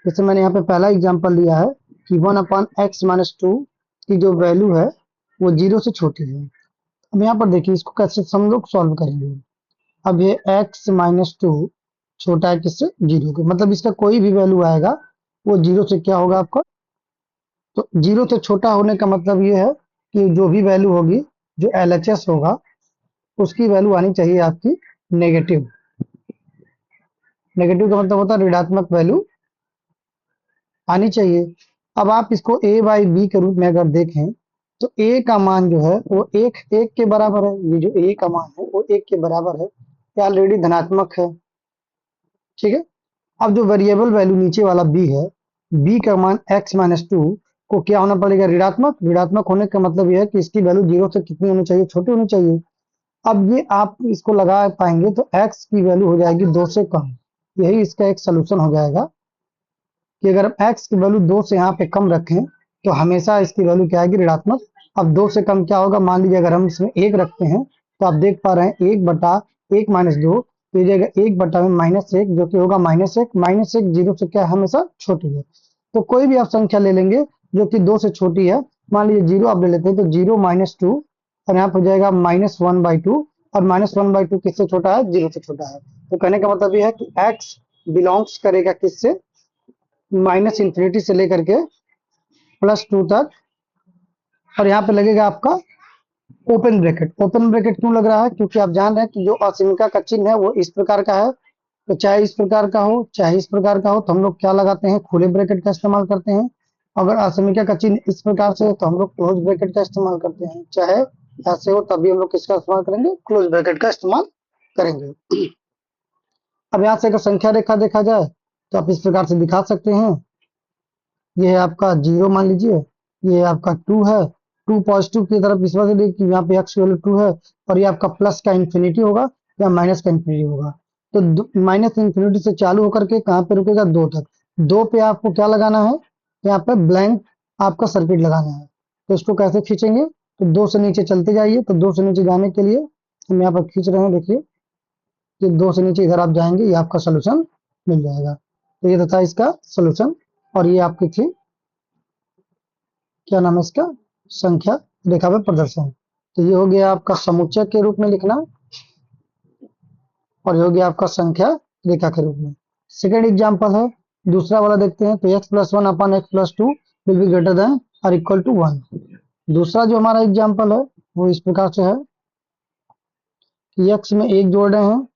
जैसे मैंने यहाँ पे पहला एग्जांपल लिया है कि 1/x-2 की जो वैल्यू है वो 0 से छोटी है। अब यहाँ पर देखिए इसको कैसे हम लोग सॉल्व करेंगे। अब ये x-2 छोटा है किससे, 0 के, मतलब इसका कोई भी वैल्यू आएगा वो 0 से क्या होगा आपका, तो 0 से छोटा होने का मतलब ये है कि जो भी वैल्यू होगी, जो LHS होगा, उसकी वैल्यू आनी चाहिए आपकी नेगेटिव। नेगेटिव का मतलब होता है ऋणात्मक वैल्यू आनी चाहिए। अब आप इसको a बाई बी के रूप में अगर देखें, तो a का मान जो है वो एक के बराबर है। ये जो a का मान है वो 1 के बराबर है, ये ऑलरेडी धनात्मक है। ठीक है, अब जो वेरिएबल वैल्यू नीचे वाला b है, b का मान x-2 को क्या होना पड़ेगा, ऋणात्मक। ऋणात्मक होने का मतलब यह है कि इसकी वैल्यू 0 से कितनी होनी चाहिए, छोटी होनी चाहिए। अब ये आप इसको लगा पाएंगे तो x की वैल्यू हो जाएगी 2 से कम। यही इसका एक सोल्यूशन हो जाएगा कि अगर हम x की वैल्यू 2 से यहाँ पे कम रखें तो हमेशा इसकी वैल्यू क्या आएगी, ऋणात्मक। अब 2 से कम क्या होगा, मान लीजिए अगर हम इसमें 1 रखते हैं, तो आप देख पा रहे हैं 1/1-2, तो ये जाएगा 1 बटा में -1, जो कि होगा -1। -1 0 से क्या है, हमेशा छोटी है। तो कोई भी आप संख्या ले लेंगे जो कि 2 से छोटी है, मान लीजिए 0 आप ले लेते हैं, तो 0-2, और यहाँ पर हो जाएगा -1/2, और -1/2 किससे छोटा है, 0 से छोटा है। तो कहने का मतलब ये है कि x बिलोंग्स करेगा किससे, माइनस इंफिनिटी से लेकर के +2 तक, और यहाँ पे लगेगा आपका ओपन ब्रैकेट। ओपन ब्रैकेट क्यों लग रहा है, क्योंकि आप जान रहे हैं कि जो असीमिका का चिन्ह है वो इस प्रकार का है, तो चाहे इस प्रकार का हो चाहे इस प्रकार का हो, तो हम लोग क्या लगाते हैं, खुले ब्रैकेट का इस्तेमाल करते हैं। अगर असीमिका का चिन्ह इस प्रकार से है तो हम लोग क्लोज ब्रैकेट का इस्तेमाल करते हैं, चाहे ऐसे हो तभी हम लोग किसका इस्तेमाल करेंगे, क्लोज ब्रैकेट का इस्तेमाल करेंगे। अब यहाँ से अगर संख्या रेखा देखा जाए तो आप इस प्रकार से दिखा सकते हैं, ये है आपका 0 मान लीजिए, ये आपका 2 है, 2 पॉजिटिव की तरफ इस वजह से कि यहाँ पे x की वैल्यू 2 है, और ये आपका प्लस का इंफिनिटी होगा या माइनस का इंफिनिटी होगा। तो माइनस इंफिनिटी से चालू होकर के कहाँ पे रुकेगा, 2 तक। 2 पे आपको क्या लगाना है, यहाँ पे ब्लैंक आपका सर्किट लगाना है। तो इसको कैसे खींचेंगे, तो 2 से नीचे चलते जाइए। तो 2 से नीचे जाने के लिए हम यहाँ पर खींच रहे हैं, देखिए कि 2 से नीचे इधर आप जाएंगे, ये आपका सोल्यूशन मिल जाएगा। तो ये था इसका सोल्यूशन, और ये आपकी थी, क्या नाम है इसका, संख्या रेखा में प्रदर्शन। तो ये हो गया आपका समुच्चय के रूप में लिखना, और ये हो गया आपका संख्या रेखा के रूप में। सेकेंड एग्जांपल है दूसरा वाला देखते हैं, तो x plus one upon x plus two will be greater than और इक्वल टू वन। दूसरा जो हमारा एग्जाम्पल है वो इस प्रकार से है कि x में एक जोड़ रहे हैं,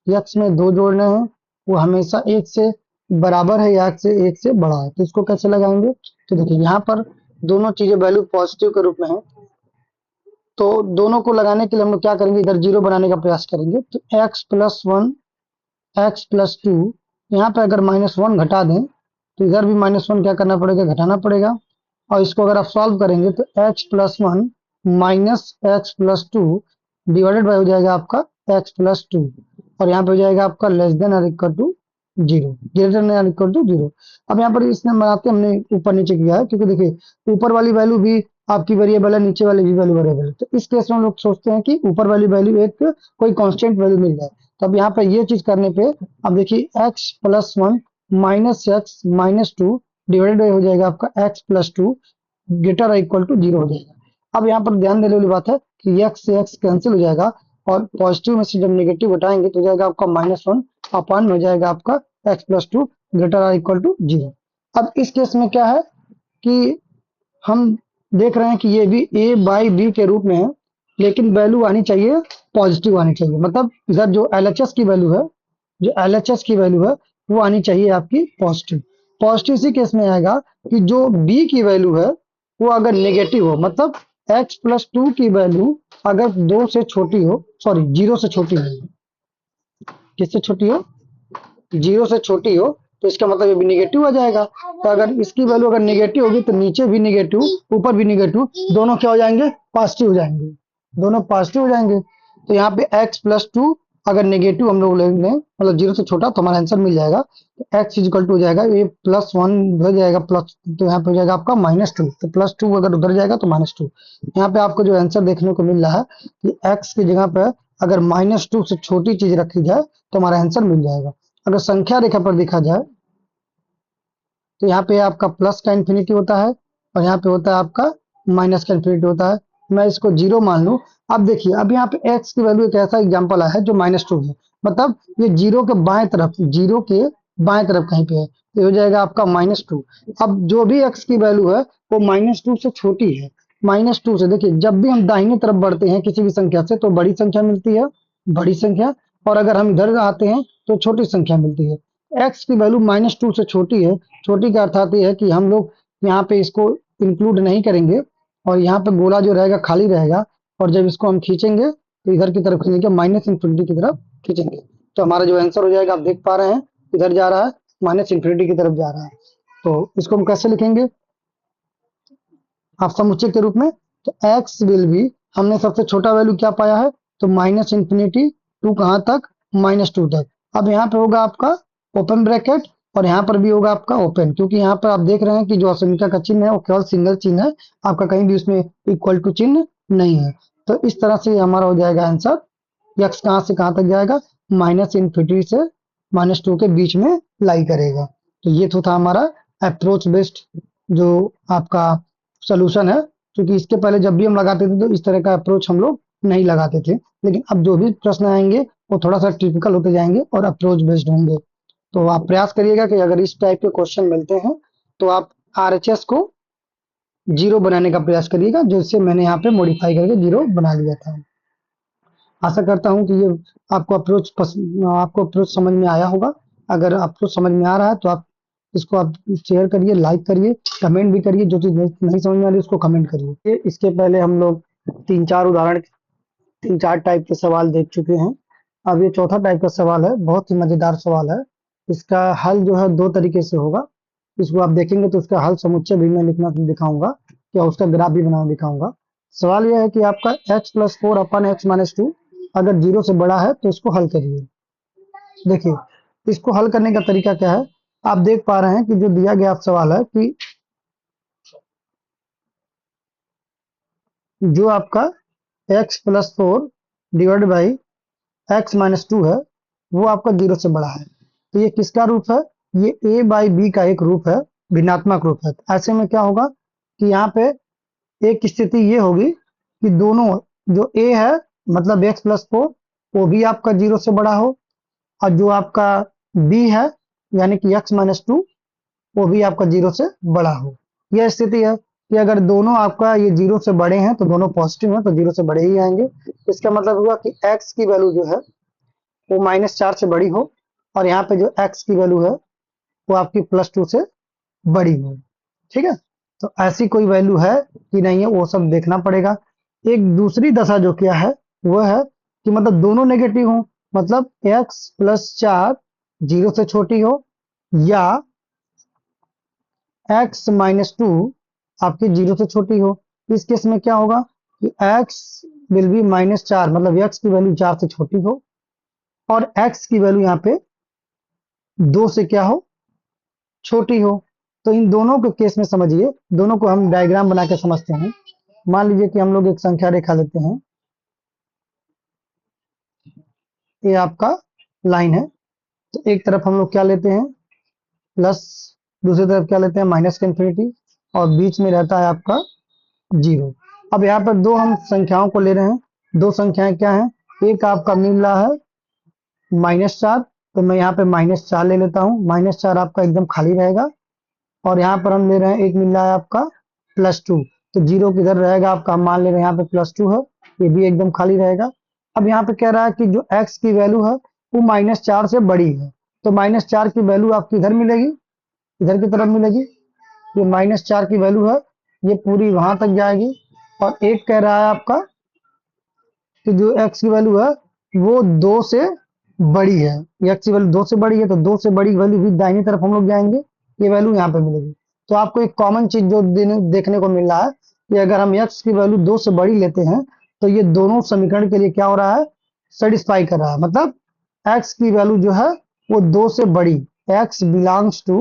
x में दो जोड़ रहे हैं, वो हमेशा एक से बराबर है या एक से बड़ा है। तो इसको कैसे लगाएंगे, तो देखिए यहाँ पर दोनों चीजें वैल्यू पॉजिटिव के रूप में है, तो दोनों को लगाने के लिए हम लोग क्या करेंगे, इधर जीरो बनाने का प्रयास करेंगे। तो x plus one x plus two, यहाँ पे अगर -1 घटा दें तो इधर भी -1 क्या करना पड़ेगा, घटाना पड़ेगा। और इसको अगर आप सॉल्व करेंगे तो x plus one minus x plus two divided by हो जाएगा आपका x प्लस टू, और यहाँ पे हो जाएगा आपका लेस देन और equal to zero, greater than और इक्वल टू जीरो। अब यहाँ पर इसने बनाते हमने ऊपर नीचे किया है, क्योंकि देखिए ऊपर वाली वैल्यू भी आपकी वेरिएबल है, नीचे वाली भी वैल्यू वेरिएबल है। तो इस केस में हम लोग सोचते हैं कि ऊपर वाली वैल्यू एक कोई कांस्टेंट वैल्यू मिल जाए। तो अब यहाँ पे ये चीज करने पे अब देखिए x plus one minus x minus two divided हो जाएगा आपका x plus two greater equal to zero हो जाएगा। अब यहाँ पर ध्यान देने वाली बात है कि x से x कैंसिल हो जाएगा, और पॉजिटिव में से जब नेगेटिव हटाएंगे तो हो जाएगा आपका -1 अपन हो जाएगा आपका x plus two greater equal to zero. अब इस केस में क्या है कि हम देख रहे हैं कि ये भी a बाई बी के रूप में है, लेकिन वैल्यू आनी चाहिए पॉजिटिव आनी चाहिए। मतलब इधर जो LHS की वैल्यू है, जो LHS की वैल्यू है वो आनी चाहिए आपकी पॉजिटिव। पॉजिटिव इसी केस में आएगा कि जो b की वैल्यू है वो अगर नेगेटिव हो, मतलब x प्लस टू की वैल्यू अगर दो से छोटी हो, सॉरी जीरो से छोटी हो, किससे छोटी हो, जीरो से छोटी हो, तो इसका मतलब ये भी निगेटिव आ जाएगा। तो अगर इसकी वैल्यू अगर निगेटिव होगी तो नीचे भी निगेटिव ऊपर भी निगेटिव, दोनों क्या हो जाएंगे, पॉजिटिव हो जाएंगे, दोनों पॉजिटिव हो जाएंगे। तो यहाँ पे x प्लस टू अगर नेगेटिव हम लोग लेंगे, मतलब जीरो से छोटा, तो हमारा आंसर मिल जाएगा। तो x इक्वल टू हो जाएगा ये प्लस वन हो जाएगा, प्लस तो यहाँ पे हो जाएगा आपका -2। तो प्लस टू अगर उधर जाएगा तो -2। यहाँ पे आपको जो आंसर देखने को मिल रहा है कि x की जगह पे अगर -2 से छोटी चीज रखी जाए तो हमारा आंसर मिल जाएगा। अगर संख्या रेखा पर देखा जाए तो यहाँ पे आपका प्लस का इन्फिनिटी होता है और यहाँ पे होता है आपका माइनस का इन्फिनिटी होता है। मैं इसको जीरो मान लूं। अब देखिए अब यहाँ पे x की वैल्यू एक ऐसा एग्जांपल है जो -2 है, मतलब ये जीरो के बाएं तरफ, जीरो के बाएं तरफ कहीं पे है, तो हो जाएगा आपका -2। अब जो भी x की वैल्यू है वो -2 से छोटी है। -2 से देखिए जब भी हम दाहिने तरफ बढ़ते हैं किसी भी संख्या से तो बड़ी संख्या मिलती है, बड़ी संख्या, और अगर हम इधर आते हैं तो छोटी संख्या मिलती है। x की वैल्यू -2 से छोटी है, छोटी का अर्थात ये है कि हम लोग यहाँ पे इसको इंक्लूड नहीं करेंगे और यहाँ पे गोला जो रहेगा खाली रहेगा, और जब इसको हम खींचेंगे तो इधर की तरफ खींचेंगे, माइनस इन्फिनिटी की तरफ खींचेंगे, तो हमारा जो आंसर हो जाएगा आप देख पा रहे हैं इधर जा रहा है, माइनस इन्फिनिटी की तरफ जा रहा है। तो इसको हम कैसे लिखेंगे, आप समुच्चय के रूप में। तो x विल बी, हमने सबसे छोटा वैल्यू क्या पाया है, तो माइनस इन्फिनिटी टू कहाँ तक, -2 तक। अब यहाँ पे होगा आपका ओपन ब्रैकेट और यहाँ पर भी होगा आपका ओपन, क्योंकि यहाँ पर आप देख रहे हैं कि जो असमिका का चिन्ह है वो केवल सिंगल चिन्ह है, आपका कहीं भी उसमें इक्वल टू चिन्ह नहीं है। तो इस तरह से हमारा हो जाएगा आंसर, x कहाँ से कहाँ तक जाएगा, माइनस इन्फिनिटी से -2 के बीच में लाई करेगा। तो ये तो था हमारा अप्रोच बेस्ड जो आपका सोल्यूशन है, क्योंकि इसके पहले जब भी हम लगाते थे तो इस तरह का अप्रोच हम लोग नहीं लगाते थे, लेकिन अब जो भी प्रश्न आएंगे वो थोड़ा सा टिपिकल होते जाएंगे और अप्रोच बेस्ड होंगे। तो आप प्रयास करिएगा कि अगर इस टाइप के क्वेश्चन मिलते हैं तो आप RHS को जीरो बनाने का प्रयास करिएगा, जिससे मैंने यहाँ पे मॉडिफाई करके जीरो बना लिया था। आशा करता हूँ कि ये आपको अप्रोच समझ में आया होगा। अगर अप्रोच समझ में आ रहा है तो आप इसको आप शेयर करिए, लाइक करिए, कमेंट भी करिए, जो चीज़ नहीं समझ में आ रही उसको कमेंट करिए। इसके पहले हम लोग 3-4 उदाहरण, 3-4 टाइप के सवाल देख चुके हैं। अब ये चौथा टाइप का सवाल है, बहुत ही मजेदार सवाल है। इसका हल जो है 2 तरीके से होगा। इसको आप देखेंगे तो उसका हल समुच्चय भी मैं लिखना दिखाऊंगा या उसका ग्राफ भी बनाना दिखाऊंगा। सवाल यह है कि आपका x प्लस 4 अपन x माइनस 2 अगर जीरो से बड़ा है तो इसको हल करिए। देखिए इसको हल करने का तरीका क्या है, आप देख पा रहे हैं कि जो दिया गया सवाल है कि जो आपका x plus 4 divide by x minus 2 है वो आपका जीरो से बड़ा है। तो ये किसका रूप है, ये a बाई बी का एक रूप है, भिन्नात्मक रूप है। ऐसे में क्या होगा कि यहाँ पे एक स्थिति ये होगी कि दोनों, जो a है मतलब x प्लस 4 वो भी आपका जीरो से बड़ा हो, और जो आपका b है यानी कि x माइनस 2 वो भी आपका 0 से बड़ा हो। यह स्थिति है कि अगर दोनों आपका ये 0 से बड़े हैं तो दोनों पॉजिटिव हैं तो 0 से बड़े ही आएंगे। इसका मतलब हुआ कि x की वैल्यू जो है वो -4 से बड़ी हो, और यहाँ पे जो x की वैल्यू है वो आपकी +2 से बड़ी हो। ठीक है, तो ऐसी कोई वैल्यू है कि नहीं है, वो सब देखना पड़ेगा। एक दूसरी दशा जो क्या है वो है कि मतलब दोनों नेगेटिव हो, मतलब x+4 0 से छोटी हो, या x-2 आपकी 0 से छोटी हो। इस केस में क्या होगा कि x विल बी -4, मतलब x की वैल्यू 4 से छोटी हो, और x की वैल्यू यहाँ पे 2 से क्या हो, छोटी हो। तो इन दोनों के केस में समझिए, दोनों को हम डायग्राम बना के समझते हैं। मान लीजिए कि हम लोग एक संख्या रेखा लेते हैं, ये आपका लाइन है, तो एक तरफ हम लोग क्या लेते हैं प्लस, दूसरी तरफ क्या लेते हैं माइनस का इंफिनिटी, और बीच में रहता है आपका 0। अब यहाँ पर दो हम संख्याओं को ले रहे हैं, दो संख्याएं क्या हैं, एक आपका मिल रहा है -4, तो मैं यहाँ पे -4 ले लेता हूँ, -4 आपका एकदम खाली रहेगा, और यहाँ पर हम ले रहे हैं एक मिल रहा है आपका +2, तो 0 किधर रहेगा आपका, हम मान ले रहे हैं यहाँ पे +2 है, ये भी एकदम खाली रहेगा। अब यहाँ पे कह रहा है कि जो x की वैल्यू है वो -4 से बड़ी है, तो -4 की वैल्यू आपकी इधर मिलेगी, इधर की तरफ मिलेगी। ये -4 की वैल्यू है, ये पूरी वहां तक जाएगी। और एक कह रहा है आपका कि जो x की वैल्यू है वो 2 से बड़ी है, x की वैल्यू 2 से बड़ी है, तो 2 से बड़ी वैल्यू भी दाहिनी तरफ हम लोग जाएंगे, ये वैल्यू यहाँ पे मिलेगी। तो आपको एक कॉमन चीज जो देखने को मिल रहा है कि अगर हम x की वैल्यू 2 से बड़ी लेते हैं तो ये दोनों समीकरण के लिए क्या हो रहा है, सेटिस्फाई कर रहा है। मतलब x की वैल्यू जो है वो 2 से बड़ी, x बिलोंग्स टू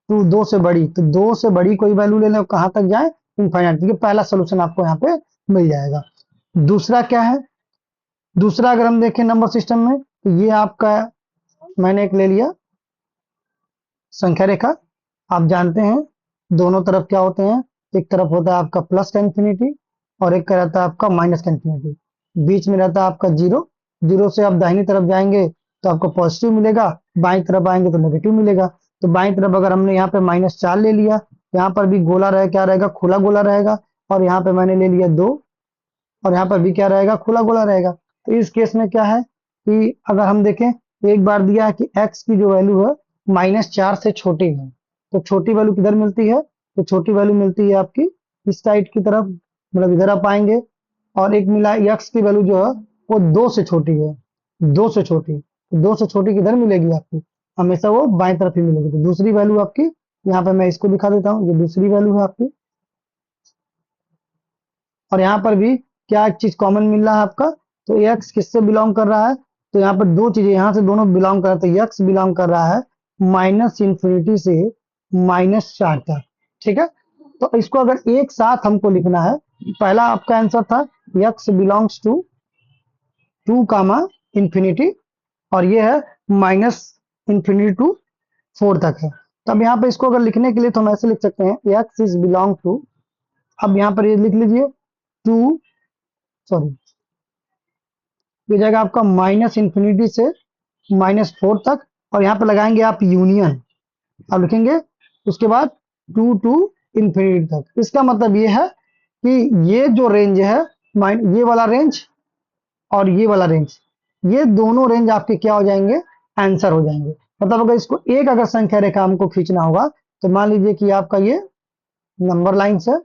2 से बड़ी, तो 2 से बड़ी कोई वैल्यू ले लें, कहाँ तक जाए, इनफाइनाइट। ये पहला सोल्यूशन आपको यहाँ पे मिल जाएगा। दूसरा क्या है, दूसरा अगर हम देखें नंबर सिस्टम में, तो ये आपका मैंने एक ले लिया संख्या रेखा। आप जानते हैं दोनों तरफ क्या होते हैं, एक तरफ होता है आपका प्लस का इंफिनिटी, और एक का रहता है आपका माइनस का इंफिनिटी, बीच में रहता है आपका 0। 0 से आप दाहिनी तरफ जाएंगे तो आपको पॉजिटिव मिलेगा, बाईं तरफ आएंगे तो नेगेटिव मिलेगा। तो बाईं तरफ अगर हमने यहाँ पे -4 ले लिया, यहाँ पर भी गोला रहे क्या रहेगा, खुला गोला रहेगा, और यहाँ पे मैंने ले लिया 2, और यहाँ पर भी क्या रहेगा, खुला गोला रहेगा। तो इस केस में क्या है कि अगर हम देखें, एक बार दिया है कि x की जो वैल्यू है -4 से छोटी है, तो छोटी वैल्यू किधर मिलती है, तो छोटी वैल्यू मिलती है आपकी इस साइड की तरफ, मतलब इधर आप आएंगे। और एक मिला x की वैल्यू जो है वो 2 से छोटी है, 2 से छोटी, तो 2 से छोटी किधर मिलेगी आपकी, हमेशा वो बाएं तरफ ही मिलेगी। तो दूसरी वैल्यू आपकी, यहाँ पे मैं इसको दिखा देता हूँ, ये दूसरी वैल्यू है आपकी। और यहाँ पर भी क्या एक चीज कॉमन मिल रहा है आपका, तो x किससे बिलोंग कर रहा है, तो यहाँ पर दो चीजें यहाँ से दोनों बिलोंग कर रहा है, तो x बिलोंग कर रहा है -इंफिनिटी से -4 तक। ठीक है, तो इसको अगर एक साथ हमको लिखना है, पहला आपका आंसर था x belongs to 2 comma infinity, और ये है -∞ to 4 तक है। तो अब यहाँ पे इसको अगर लिखने के लिए तो हम ऐसे लिख सकते हैं, x इज बिलोंग टू, अब यहाँ पर ये लिख लीजिए 2, सॉरी, ये जाएगा आपका -∞ से -4 तक, और यहाँ पे लगाएंगे आप यूनियन, अब लिखेंगे उसके बाद 2 to इंफिनिटी तक। इसका मतलब ये है कि ये जो रेंज है, ये वाला रेंज और ये वाला रेंज, ये दोनों रेंज आपके क्या हो जाएंगे, आंसर हो जाएंगे। मतलब अगर इसको एक अगर संख्या रेखा हमको खींचना होगा, तो मान लीजिए कि आपका ये नंबर लाइन्स है,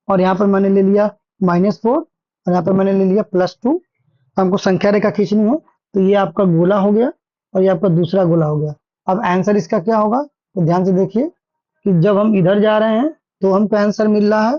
और यहाँ पर मैंने ले लिया -4, और यहाँ पर मैंने ले लिया +2, हमको संख्या रेखा खींचनी है, तो ये आपका गोला हो गया, और ये आपका दूसरा गोला हो गया। अब आंसर इसका क्या होगा, तो ध्यान से देखिए कि जब हम इधर जा रहे हैं तो हमको आंसर मिल रहा है,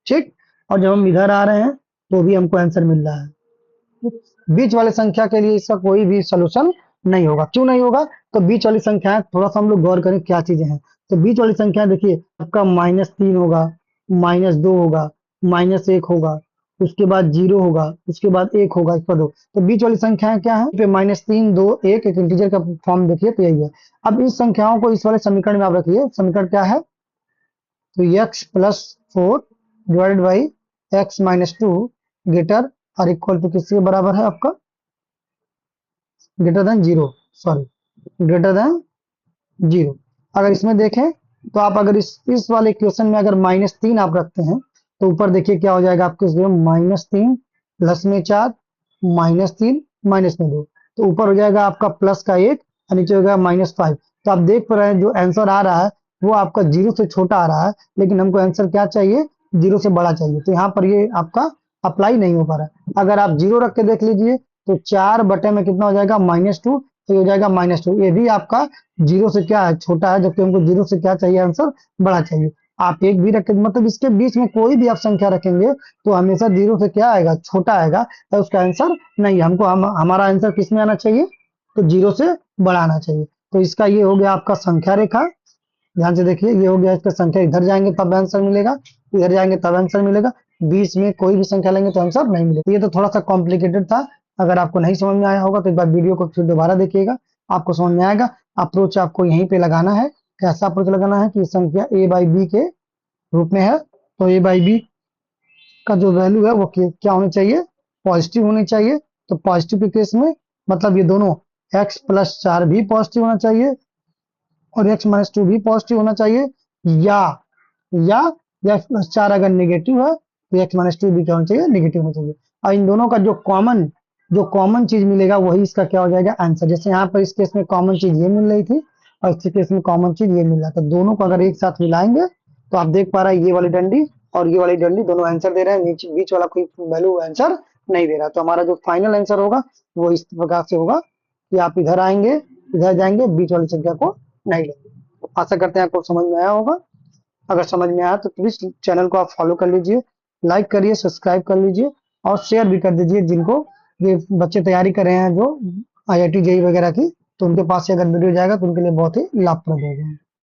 ठीक, और जब हम इधर आ रहे हैं तो भी हमको आंसर मिल रहा है। बीच वाले संख्या के लिए इसका कोई भी सोल्यूशन नहीं होगा। क्यों नहीं होगा, तो बीच वाली संख्या थोड़ा सा हम लोग गौर करें क्या चीजें हैं। तो बीच वाली संख्या देखिए, आपका -3 होगा, -2 होगा, -1 होगा, उसके बाद 0 होगा, उसके बाद 1 होगा, इस पर 2। तो बीच वाली संख्याएं क्या है, पे -3 2 1 एक इंटीजर का फॉर्म देखिए, तो यही है। अब इस संख्याओं को इस वाले समीकरण में आप रखिए, समीकरण क्या है, तो x+4 divided by x-2 greater और इक्वल टू किसके बराबर है आपका, greater than 0, sorry, greater than 0। अगर इसमें देखें तो आप अगर इस वाले इक्वेशन में अगर -3 आप रखते हैं तो ऊपर देखिए क्या हो जाएगा आपके, -3 प्लस में 4 -3 माइनस में 2, तो ऊपर हो जाएगा आपका प्लस का 1 और नीचे हो जाएगा -5। तो आप देख पा रहे हैं जो आंसर आ रहा है वो आपका 0 से छोटा आ रहा है, लेकिन हमको आंसर क्या चाहिए, 0 से बड़ा चाहिए। तो यहाँ पर ये आपका अप्लाई नहीं हो पा रहा है। अगर आप 0 रख के देख लीजिए तो 4 बटे में कितना हो जाएगा, -2, तो ये हो जाएगा -2। ये भी आपका 0 से क्या है, छोटा है, जबकि हमको 0 से क्या चाहिए, आंसर बड़ा चाहिए। आप एक भी रखें, मतलब इसके बीच में कोई भी आप संख्या रखेंगे तो हमेशा 0 से क्या आएगा, छोटा आएगा, तो उसका आंसर नहीं। हमको हमारा आंसर किस में आना चाहिए, तो 0 से बड़ा आना चाहिए। तो इसका ये हो गया आपका संख्या रेखा। ध्यान से देखिए, ये हो गया इसका संख्या, इधर जाएंगे तब आंसर मिलेगा, इधर जाएंगे तब आंसर मिलेगा, बीच में कोई भी संख्या लेंगे तो आंसर नहीं मिलेगा। ये तो थोड़ा सा कॉम्प्लिकेटेड था। अगर आपको नहीं समझ में आया होगा तो एक बार वीडियो को फिर दोबारा देखिएगा, आपको समझ में आएगा। अप्रोच आपको यहीं पे लगाना है। कैसा अप्रोच लगाना है कि संख्या a/b के रूप में है, तो a/b का जो वैल्यू है वो क्या होनी चाहिए, पॉजिटिव होनी चाहिए। तो पॉजिटिव के केस में मतलब ये दोनों x+4 भी पॉजिटिव होना चाहिए और x-2 भी पॉजिटिव होना चाहिए, या या x+4 अगर नेगेटिव है तो x-2 भी क्या होना चाहिए, नेगेटिव होना चाहिए। और इन दोनों का जो कॉमन चीज मिलेगा वही इसका क्या हो जाएगा, आंसर। जैसे यहाँ पर इस केस में कॉमन चीज ये मिल रही थी और इस केस में कॉमन चीज ये मिल रहा था, दोनों को अगर एक साथ मिलाएंगे तो आप देख पा रहे हैं ये वाली डंडी और ये वाली डंडी दोनों आंसर दे रहे हैं, नीचे बीच वाला कोई वैल्यू आंसर नहीं दे रहा। तो हमारा जो फाइनल आंसर होगा वो इस प्रकार से होगा कि आप इधर आएंगे, इधर जाएंगे, बीच वाली संख्या को नहीं लेंगे। आशा करते हैं आपको समझ में आया होगा। अगर समझ में आया तो प्लीज चैनल को आप फॉलो कर लीजिए, लाइक करिए, सब्सक्राइब कर लीजिए और शेयर भी कर दीजिए जिनको ये बच्चे तैयारी कर रहे हैं जो IIT JEE वगैरह की, तो उनके पास से अगर वीडियो जाएगा तो उनके लिए बहुत ही लाभप्रद होगा।